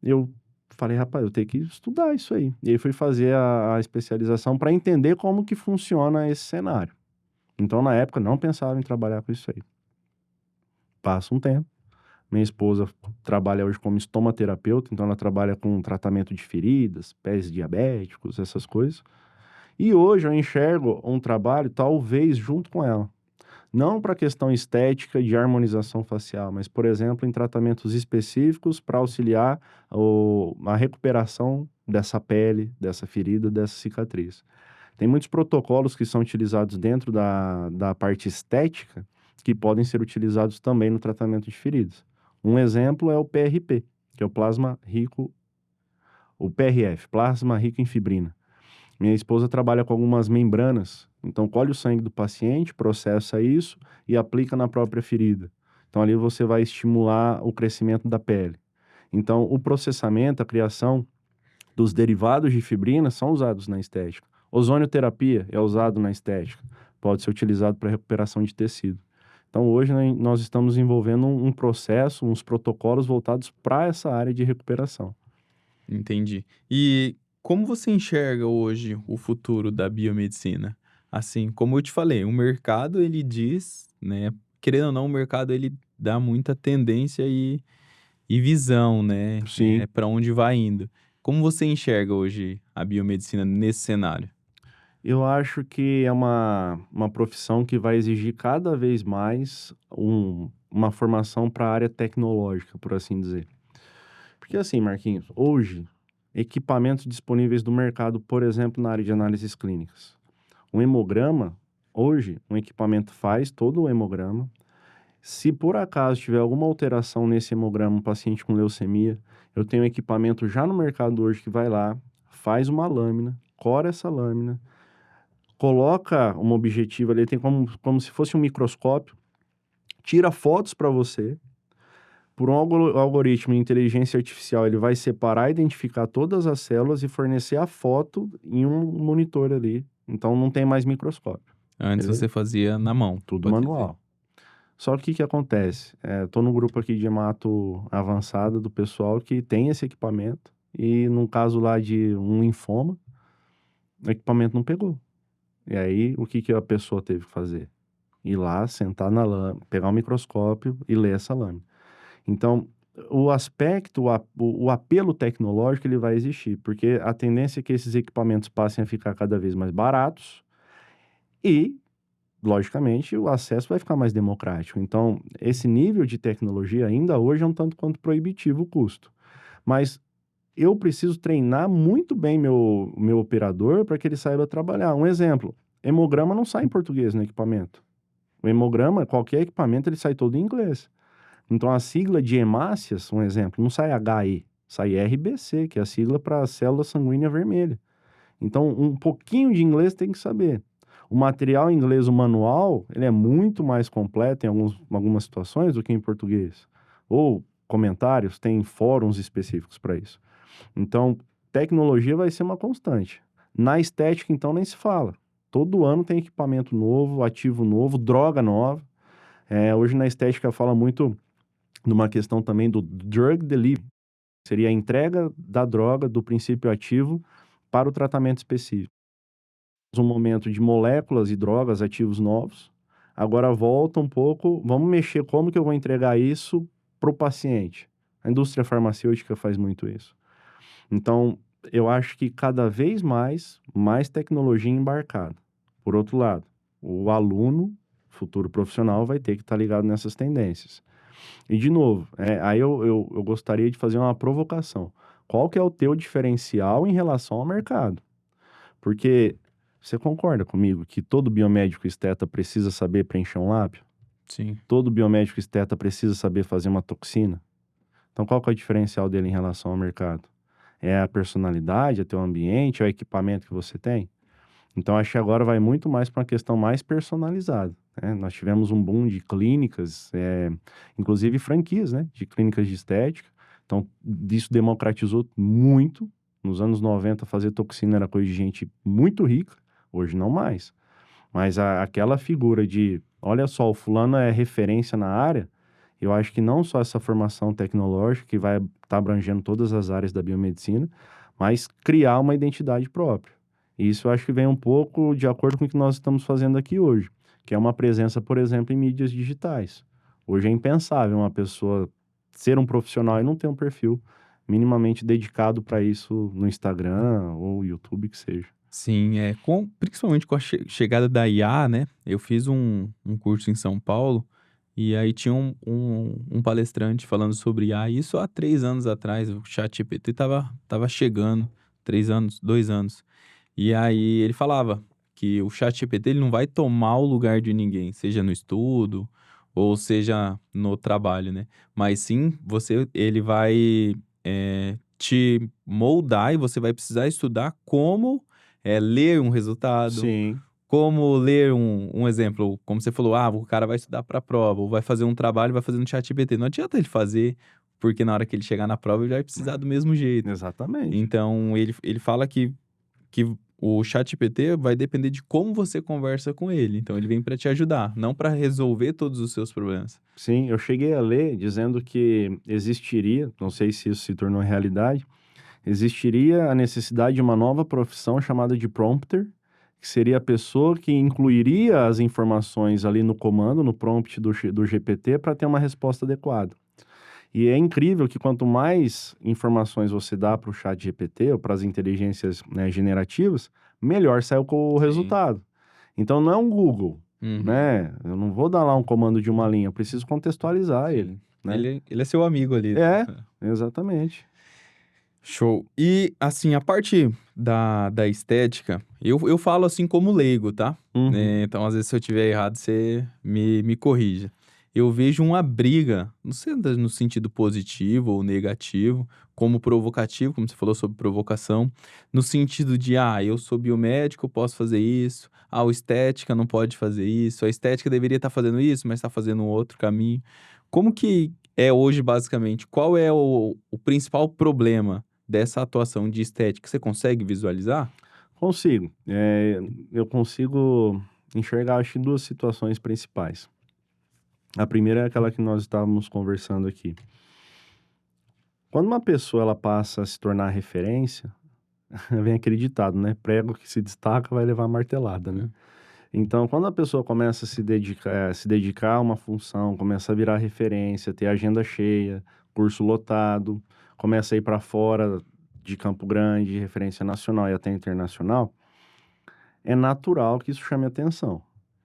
eu falei, rapaz, eu tenho que estudar isso aí. E aí fui fazer a especialização para entender como que funciona esse cenário. Então, na época, não pensava em trabalhar com isso aí. Passa um tempo, Minha esposa trabalha hoje como estomaterapeuta, então ela trabalha com tratamento de feridas, pés diabéticos, essas coisas. E hoje eu enxergo um trabalho, talvez, junto com ela. Não para questão estética de harmonização facial, mas, por exemplo, em tratamentos específicos para auxiliar a recuperação dessa pele, dessa ferida, dessa cicatriz. Tem muitos protocolos que são utilizados dentro da parte estética que podem ser utilizados também no tratamento de feridas. Um exemplo é o PRP, que é o plasma rico, o PRF, plasma rico em fibrina. Minha esposa trabalha com algumas membranas, então colhe o sangue do paciente, processa isso e aplica na própria ferida. Então ali você vai estimular o crescimento da pele. Então o processamento, a criação dos derivados de fibrina são usados na estética. Ozonioterapia é usado na estética, pode ser utilizado para recuperação de tecido. Então hoje nós estamos desenvolvendo um processo, uns protocolos voltados para essa área de recuperação. Entendi. E como você enxerga hoje o futuro da biomedicina? Assim, como eu te falei, o mercado ele diz, né? Querendo ou não, o mercado ele dá muita tendência e visão, né? Sim. Para onde vai indo. Como você enxerga hoje a biomedicina nesse cenário? Eu acho que é uma profissão que vai exigir cada vez mais uma formação para a área tecnológica, por assim dizer. Porque assim, Marquinhos, hoje, equipamentos disponíveis do mercado, por exemplo, na área de análises clínicas. Um hemograma, hoje, um equipamento faz todo o hemograma. Se por acaso tiver alguma alteração nesse hemograma, um paciente com leucemia, eu tenho um equipamento já no mercado hoje que vai lá, faz uma lâmina, cora essa lâmina, coloca uma objetiva ali, tem como se fosse um microscópio, tira fotos para você. Por um algoritmo de inteligência artificial, ele vai separar, identificar todas as células e fornecer a foto em um monitor ali. Então não tem mais microscópio. Antes Beleza? você fazia na mão. Tudo pode manual. Só que o que acontece? Tô no grupo aqui de hemato avançada do pessoal que tem esse equipamento e num caso lá de um linfoma, o equipamento não pegou. E aí, o que a pessoa teve que fazer? Ir lá, sentar na lâmina, pegar o microscópio e ler essa lâmina. Então, o aspecto, o apelo tecnológico, ele vai existir, porque a tendência é que esses equipamentos passem a ficar cada vez mais baratos e, logicamente, o acesso vai ficar mais democrático. Então, esse nível de tecnologia ainda hoje é um tanto quanto proibitivo o custo. Mas eu preciso treinar muito bem meu operador para que ele saiba trabalhar. Um exemplo, hemograma não sai em português no equipamento. O hemograma, qualquer equipamento, ele sai todo em inglês. Então, a sigla de hemácias, um exemplo, não sai HE, sai RBC, que é a sigla para célula sanguínea vermelha. Então, um pouquinho de inglês tem que saber. O material em inglês, o manual, ele é muito mais completo em algumas situações do que em português. Ou comentários, tem fóruns específicos para isso. Então, tecnologia vai ser uma constante. Na estética, então, nem se fala. Todo ano tem equipamento novo, ativo novo, droga nova. Hoje na estética fala muito numa questão também do drug delivery, seria a entrega da droga, do princípio ativo, para o tratamento específico. Um momento de moléculas e drogas, ativos novos, agora volta um pouco, vamos mexer como que eu vou entregar isso para o paciente. A indústria farmacêutica faz muito isso. Então, eu acho que cada vez mais tecnologia embarcada. Por outro lado, o aluno, futuro profissional, vai ter que estar ligado nessas tendências. E, de novo, aí eu gostaria de fazer uma provocação. Qual que é o teu diferencial em relação ao mercado? Porque você concorda comigo que todo biomédico esteta precisa saber preencher um lábio? Sim. Todo biomédico esteta precisa saber fazer uma toxina? Então, qual que é o diferencial dele em relação ao mercado? É a personalidade, é teu ambiente, é o equipamento que você tem? Então, acho que agora vai muito mais para uma questão mais personalizada, né? Nós tivemos um boom de clínicas, inclusive franquias, né? De clínicas de estética. Então, isso democratizou muito. Nos anos 90, fazer toxina era coisa de gente muito rica. Hoje, não mais. Mas aquela figura de, olha só, o fulano é referência na área, eu acho que não só essa formação tecnológica, que vai estar abrangendo todas as áreas da biomedicina, mas criar uma identidade própria. E isso eu acho que vem um pouco de acordo com o que nós estamos fazendo aqui hoje, que é uma presença, por exemplo, em mídias digitais. Hoje é impensável uma pessoa ser um profissional e não ter um perfil minimamente dedicado para isso no Instagram ou YouTube, que seja. Sim, principalmente com a chegada da IA, né? Eu fiz um curso em São Paulo e aí tinha um palestrante falando sobre IA. Isso há 3 anos atrás, o ChatGPT tava chegando, 3 anos, 2 anos. E aí ele falava que o ChatGPT ele não vai tomar o lugar de ninguém, seja no estudo ou seja no trabalho, né? Mas sim, ele vai te moldar e você vai precisar estudar como ler um resultado, Sim, como ler um exemplo, como você falou, o cara vai estudar para a prova, ou vai fazer um trabalho, vai fazer no ChatGPT. Não adianta ele fazer, porque na hora que ele chegar na prova, ele vai precisar do mesmo jeito. exatamente. Então, ele fala que o ChatGPT vai depender de como você conversa com ele. Então, ele vem para te ajudar, não para resolver todos os seus problemas. Sim, eu cheguei a ler dizendo que existiria, não sei se isso se tornou realidade, existiria a necessidade de uma nova profissão chamada de prompter, que seria a pessoa que incluiria as informações ali no comando, no prompt do GPT, para ter uma resposta adequada. E é incrível que quanto mais informações você dá para o chat GPT ou para as inteligências, né, generativas, melhor sai o Sim. resultado. Então não é um Google, Uhum. né? Eu não vou dar lá um comando de uma linha, eu preciso contextualizar ele, né? Ele é seu amigo ali. É, exatamente. Show. E, assim, a parte da estética, eu falo assim como leigo, tá? Uhum. Então, às vezes, se eu tiver errado, você me corrija. Eu vejo uma briga, não sei no sentido positivo ou negativo, como provocativo, como você falou sobre provocação, no sentido de, eu sou biomédico, eu posso fazer isso, o estética não pode fazer isso, a estética deveria estar fazendo isso, mas está fazendo um outro caminho. Como que é hoje, basicamente? Qual é o principal problema dessa atuação de estética? Você consegue visualizar? Consigo. Eu consigo enxergar, acho que, duas situações principais. A primeira é aquela que nós estávamos conversando aqui. Quando uma pessoa ela passa a se tornar referência, vem aquele ditado, né? Prego que se destaca vai levar martelada, né? Então, quando a pessoa começa a se dedicar a uma função, começa a virar referência, ter agenda cheia, curso lotado, começa a ir para fora de Campo Grande, referência nacional e até internacional, é natural que isso chame atenção.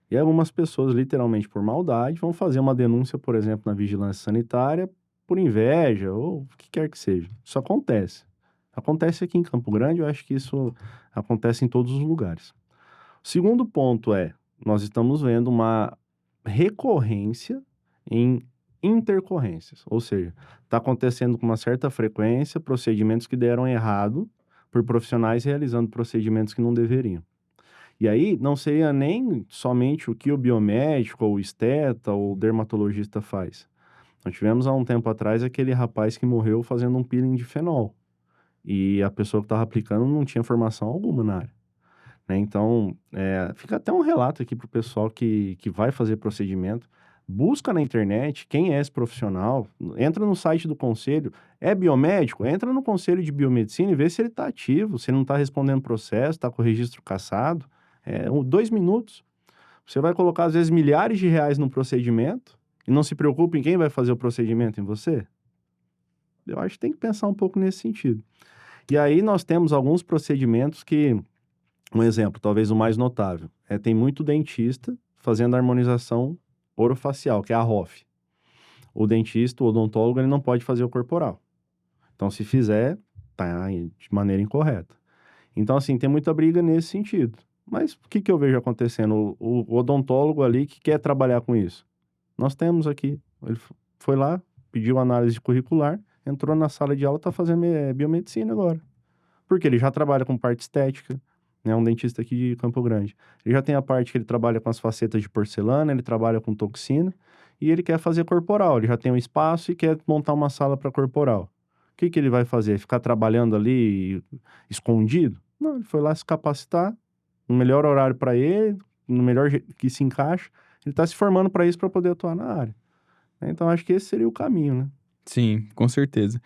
E algumas pessoas, literalmente por maldade, vão fazer uma denúncia, por exemplo, na vigilância sanitária, por inveja ou o que quer que seja. Isso acontece. Acontece aqui em Campo Grande, eu acho que isso acontece em todos os lugares. O segundo ponto é, nós estamos vendo uma recorrência em intercorrências, ou seja, está acontecendo com uma certa frequência procedimentos que deram errado por profissionais realizando procedimentos que não deveriam. E aí, não seria nem somente o que o biomédico, ou o esteta, ou o dermatologista faz. Nós tivemos há um tempo atrás aquele rapaz que morreu fazendo um peeling de fenol. E a pessoa que estava aplicando não tinha formação alguma na área, né? Então, fica até um relato aqui para o pessoal que vai fazer procedimento. Busca na internet quem é esse profissional, entra no site do conselho, é biomédico? Entra no conselho de biomedicina e vê se ele está ativo, se ele não está respondendo processo, está com o registro cassado. 2 minutos. Você vai colocar, às vezes, milhares de reais num procedimento e não se preocupa em quem vai fazer o procedimento, em você? Eu acho que tem que pensar um pouco nesse sentido. E aí nós temos alguns procedimentos que, um exemplo, talvez o mais notável, tem muito dentista fazendo harmonização orofacial, que é a ROF. O dentista, o odontólogo, ele não pode fazer o corporal. Então, se fizer, tá de maneira incorreta. Então, assim, tem muita briga nesse sentido. Mas o que eu vejo acontecendo? O odontólogo ali que quer trabalhar com isso. Nós temos aqui. Ele foi lá, pediu análise curricular, entrou na sala de aula, está fazendo biomedicina agora. Porque ele já trabalha com parte estética, né? Um dentista aqui de Campo Grande. Ele já tem a parte que ele trabalha com as facetas de porcelana, ele trabalha com toxina, e ele quer fazer corporal. Ele já tem um espaço e quer montar uma sala para corporal. O que ele vai fazer? Ficar trabalhando ali escondido? Não, ele foi lá se capacitar, no melhor horário para ele, no melhor que se encaixa. Ele está se formando para isso, para poder atuar na área. Então, acho que esse seria o caminho, né? Sim, com certeza.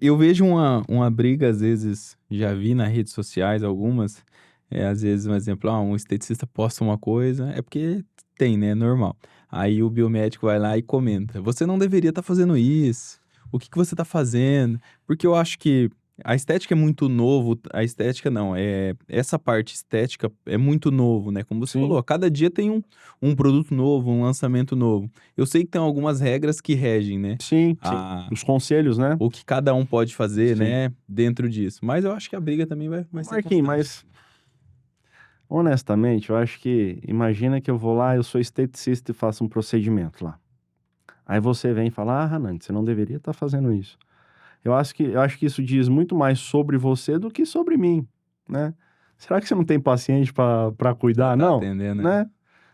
Eu vejo uma briga, às vezes, já vi nas redes sociais algumas, às vezes, um exemplo, um esteticista posta uma coisa, é porque tem, né? É normal. Aí o biomédico vai lá e comenta: você não deveria estar fazendo isso, o que você tá fazendo? Porque eu acho que a estética é muito novo, a estética não, essa parte estética é muito novo, né? Como você Sim, falou, a cada dia tem um produto novo, um lançamento novo. Eu sei que tem algumas regras que regem, né? sim, sim. A, Os conselhos, né? o que cada um pode fazer, Sim. né? Dentro disso. Mas eu acho que a briga também vai ser Marquinhos, constante. mas honestamente, eu acho que, imagina que eu vou lá, eu sou esteticista e faço um procedimento lá. Aí você vem e fala, Hanani, você não deveria estar fazendo isso. Eu acho que isso diz muito mais sobre você do que sobre mim, né? Será que você não tem paciente para Pra cuidar? tá Não, atendendo, né? né?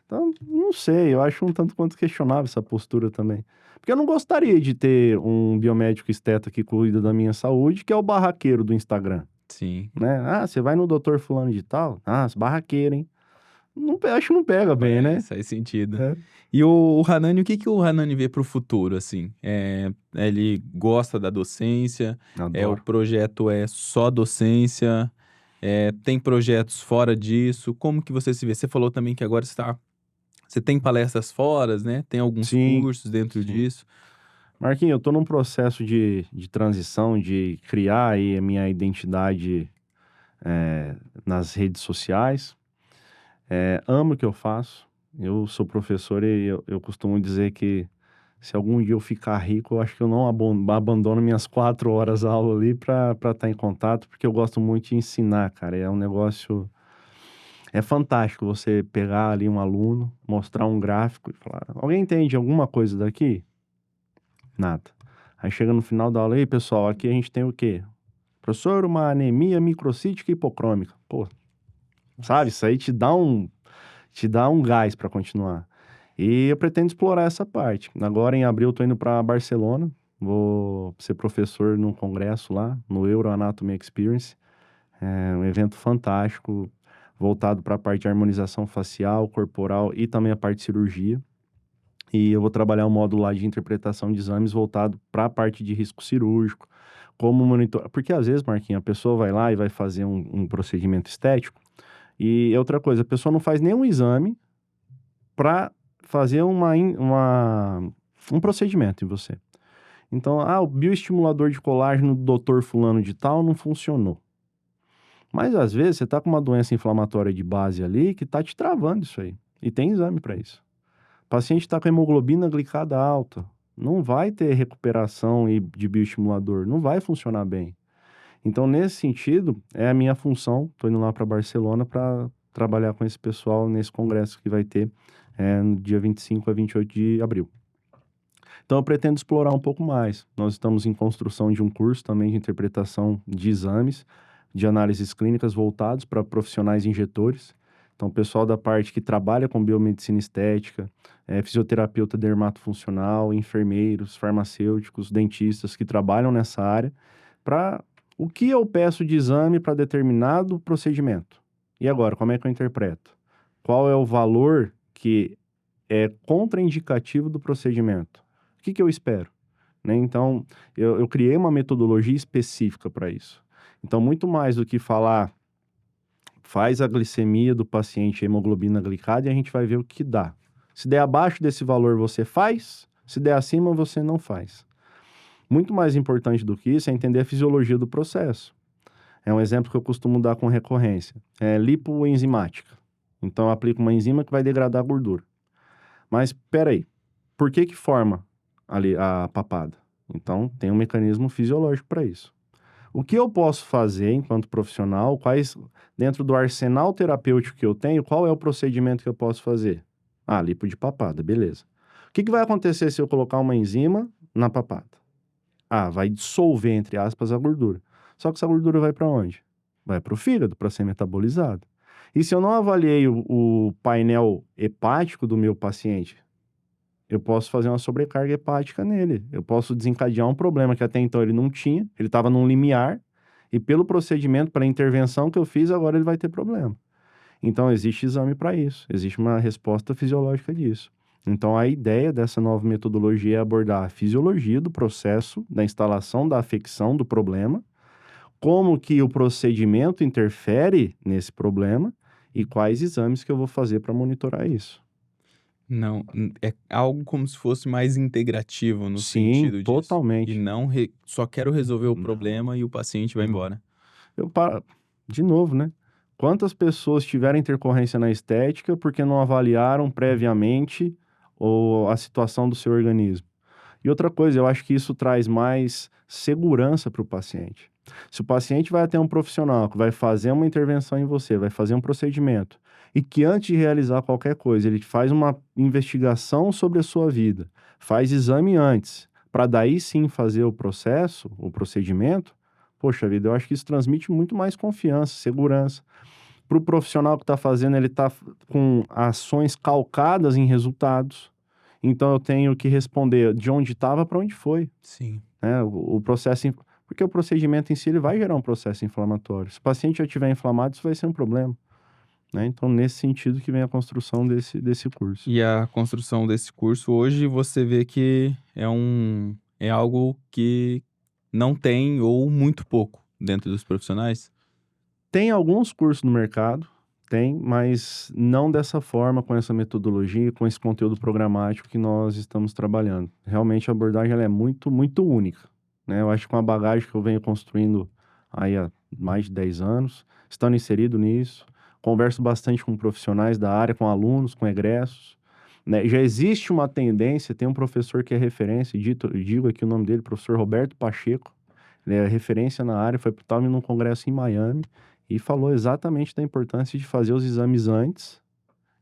Então, não sei, eu acho um tanto quanto questionável essa postura também. Porque eu não gostaria de ter um biomédico esteta que cuida da minha saúde, que é o barraqueiro do Instagram, Sim. né? Ah, você vai no doutor fulano de tal? Ah, esse barraqueiro, hein? Não, acho que não pega bem, né? Faz sentido. É. E o Hanani, o que que o Hanani vê pro futuro, assim? Ele gosta da docência? O Adoro. projeto é só docência? Tem projetos fora disso? Como que você se vê? Você falou também que agora você tem palestras fora, né? Tem alguns Sim, cursos dentro sim. disso. Marquinhos, eu tô num processo de transição, de criar aí a minha identidade nas redes sociais. Amo o que eu faço. Eu sou professor e eu costumo dizer que se algum dia eu ficar rico, eu acho que eu não abandono minhas 4 horas aula ali para estar em contato, porque eu gosto muito de ensinar, cara. É um negócio. É fantástico você pegar ali um aluno, mostrar um gráfico e falar: alguém entende alguma coisa daqui? Nada. Aí chega no final da aula, aí pessoal, aqui a gente tem o quê? Professor, uma anemia microcítica hipocrômica. Pô, sabe, isso aí te dá um gás para continuar. E eu pretendo explorar essa parte. Agora, em abril, eu tô indo para Barcelona. Vou ser professor num congresso lá, no Euro Anatomy Experience. É um evento fantástico, voltado para a parte de harmonização facial, corporal e também a parte de cirurgia. E eu vou trabalhar um módulo lá de interpretação de exames voltado para a parte de risco cirúrgico, como monitor. Porque às vezes, Marquinhos, a pessoa vai lá e vai fazer um procedimento estético. E outra coisa, a pessoa não faz nenhum exame para fazer um procedimento em você. Então, o bioestimulador de colágeno do doutor fulano de tal não funcionou. Mas às vezes você tá com uma doença inflamatória de base ali que tá te travando isso aí. E tem exame para isso. O paciente está com hemoglobina glicada alta, não vai ter recuperação de bioestimulador, não vai funcionar bem. Então, nesse sentido, é a minha função. Estou indo lá para Barcelona para trabalhar com esse pessoal nesse congresso que vai ter no dia 25 a 28 de abril. Então, eu pretendo explorar um pouco mais. Nós estamos em construção de um curso também de interpretação de exames, de análises clínicas voltados para profissionais injetores. Então, o pessoal da parte que trabalha com biomedicina estética, fisioterapeuta dermatofuncional, enfermeiros, farmacêuticos, dentistas que trabalham nessa área, para o que eu peço de exame para determinado procedimento. E agora, como é que eu interpreto? Qual é o valor que é contraindicativo do procedimento? O que eu espero? Né? Então, eu criei uma metodologia específica para isso. Então, muito mais do que falar, faz a glicemia do paciente, a hemoglobina glicada, e a gente vai ver o que dá. Se der abaixo desse valor, você faz. Se der acima, você não faz. Muito mais importante do que isso é entender a fisiologia do processo. É um exemplo que eu costumo dar com recorrência. É lipoenzimática. Então, eu aplico uma enzima que vai degradar a gordura. Mas, peraí, por que forma ali a papada? Então, tem um mecanismo fisiológico para isso. O que eu posso fazer enquanto profissional? Dentro do arsenal terapêutico que eu tenho, qual é o procedimento que eu posso fazer? Lipo de papada, beleza. O que vai acontecer se eu colocar uma enzima na papada? Vai dissolver, entre aspas, a gordura. Só que essa gordura vai para onde? Vai para o fígado, para ser metabolizado. E se eu não avaliei o painel hepático do meu paciente, eu posso fazer uma sobrecarga hepática nele. Eu posso desencadear um problema que até então ele não tinha, ele estava num limiar, e pelo procedimento, pela intervenção que eu fiz, agora ele vai ter problema. Então, existe exame para isso, existe uma resposta fisiológica disso. Então, a ideia dessa nova metodologia é abordar a fisiologia do processo, da instalação da afecção do problema, como que o procedimento interfere nesse problema e quais exames que eu vou fazer para monitorar isso. Não, é algo como se fosse mais integrativo no Sim, sentido disso. totalmente. E não só quero resolver o Não. problema e o paciente vai Não. embora. De novo, né? Quantas pessoas tiveram intercorrência na estética porque não avaliaram previamente a situação do seu organismo? E outra coisa, eu acho que isso traz mais segurança para o paciente. Se o paciente vai ter um profissional que vai fazer uma intervenção em você, vai fazer um procedimento, e que antes de realizar qualquer coisa, ele faz uma investigação sobre a sua vida, faz exame antes, para daí sim fazer o processo, o procedimento, poxa vida, eu acho que isso transmite muito mais confiança, segurança. Para o profissional que está fazendo, ele está com ações calcadas em resultados. Então eu tenho que responder de onde estava para onde foi, Sim. né? O processo, porque o procedimento em si ele vai gerar um processo inflamatório. Se o paciente já estiver inflamado, isso vai ser um problema, né? Então nesse sentido que vem a construção desse curso. E a construção desse curso hoje você vê que é algo que não tem ou muito pouco dentro dos profissionais? Tem alguns cursos no mercado, tem, mas não dessa forma, com essa metodologia, com esse conteúdo programático que nós estamos trabalhando. Realmente a abordagem ela é muito, muito única, né? Eu acho que com a bagagem que eu venho construindo aí há mais de 10 anos, estando inserido nisso, converso bastante com profissionais da área, com alunos, com egressos, né? Já existe uma tendência, tem um professor que é referência, digo aqui o nome dele, professor Roberto Pacheco, ele é referência na área, estava num congresso em Miami, e falou exatamente da importância de fazer os exames antes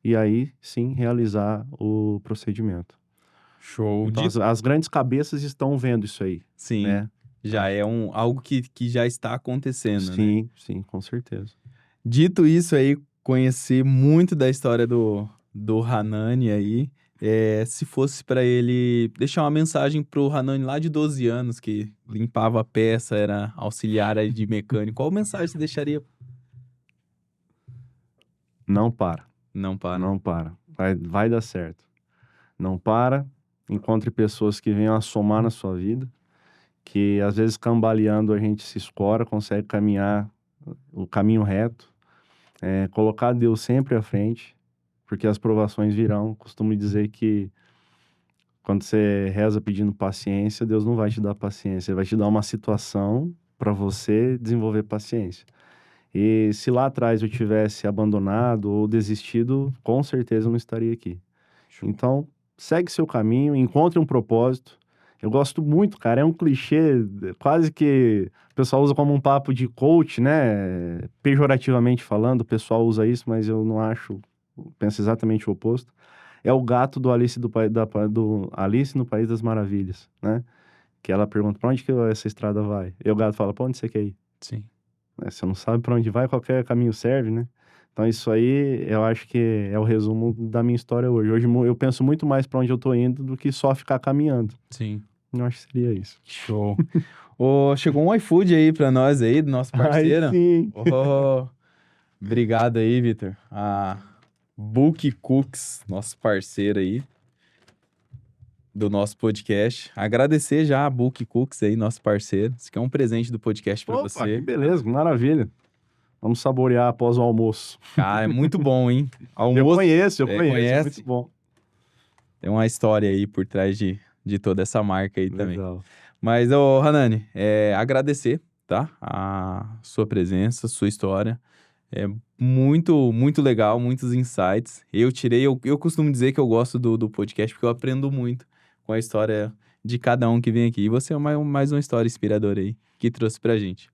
e aí sim realizar o procedimento. Show. Então as grandes cabeças estão vendo isso aí, Sim, né? já é algo que já está acontecendo, né? Sim, sim, com certeza. Dito isso aí, conheci muito da história do Hanani aí. Se fosse para ele deixar uma mensagem pro Hanani lá de 12 anos, que limpava a peça, era auxiliar aí de mecânico, qual mensagem você deixaria? Não para, Não para. não para. Vai dar certo. Não para, encontre pessoas que venham a somar na sua vida, que às vezes cambaleando a gente se escora, consegue caminhar o caminho reto, colocar Deus sempre à frente, porque as provações virão. Costumo dizer que quando você reza pedindo paciência, Deus não vai te dar paciência, Ele vai te dar uma situação para você desenvolver paciência. E se lá atrás eu tivesse abandonado ou desistido, com certeza eu não estaria aqui. Então, segue seu caminho, encontre um propósito. Eu gosto muito, cara, é um clichê, quase que o pessoal usa como um papo de coach, né? Pejorativamente falando, o pessoal usa isso, mas eu não acho, penso exatamente o oposto. É o gato do Alice, do Alice no País das Maravilhas, né? Que ela pergunta, pra onde que essa estrada vai? E o gato fala, pra onde você quer ir? Sim. Você não sabe pra onde vai, qualquer caminho serve, né? Então isso aí, eu acho que é o resumo da minha história hoje. Hoje eu penso muito mais pra onde eu tô indo do que só ficar caminhando. Sim. Eu acho que seria isso. Show. Chegou um iFood aí pra nós aí, do nosso parceiro. Ai, sim. Obrigado aí, Vitor. A Book Cooks, nosso parceiro aí do nosso podcast. Agradecer já a Book Cooks aí, nosso parceiro. Isso aqui é um presente do podcast pra Opa, você. que beleza, que maravilha. Vamos saborear após o almoço. Cara, é muito bom, hein? Eu conheço, conhece? muito bom. Tem uma história aí por trás de toda essa marca aí também. Legal. Mas, Hanani, agradecer, tá? A sua presença, sua história. É muito, muito legal, muitos insights. Eu costumo dizer que eu gosto do podcast porque eu aprendo muito com a história de cada um que vem aqui. E você é mais uma história inspiradora aí que trouxe pra gente.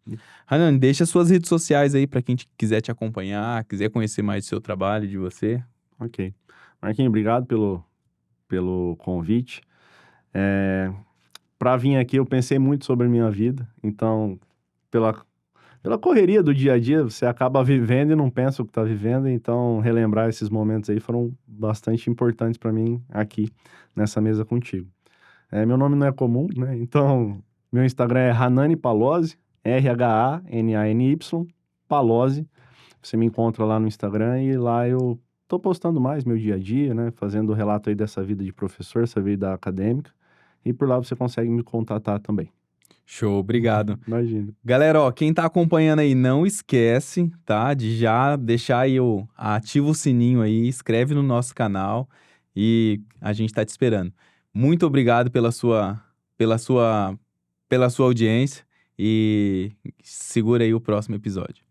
Hanani, deixa suas redes sociais aí pra quem quiser te acompanhar, quiser conhecer mais do seu trabalho, de você. Ok. Marquinhos, obrigado pelo convite. Para vir aqui, eu pensei muito sobre a minha vida. Então, pela correria do dia a dia, você acaba vivendo e não pensa o que está vivendo. Então, relembrar esses momentos aí foram bastante importantes para mim aqui nessa mesa contigo. Meu nome não é comum, né? Então, meu Instagram é Hanani Palozzi, RHANANY, Palozzi. Você me encontra lá no Instagram e lá eu tô postando mais meu dia a dia, né? Fazendo o relato aí dessa vida de professor, essa vida acadêmica. E por lá você consegue me contatar também. Show, obrigado. Imagina. Galera, quem tá acompanhando aí, não esquece, tá? De já deixar aí ativa o sininho aí, inscreve no nosso canal e a gente está te esperando. Muito obrigado pela sua audiência e segura aí o próximo episódio.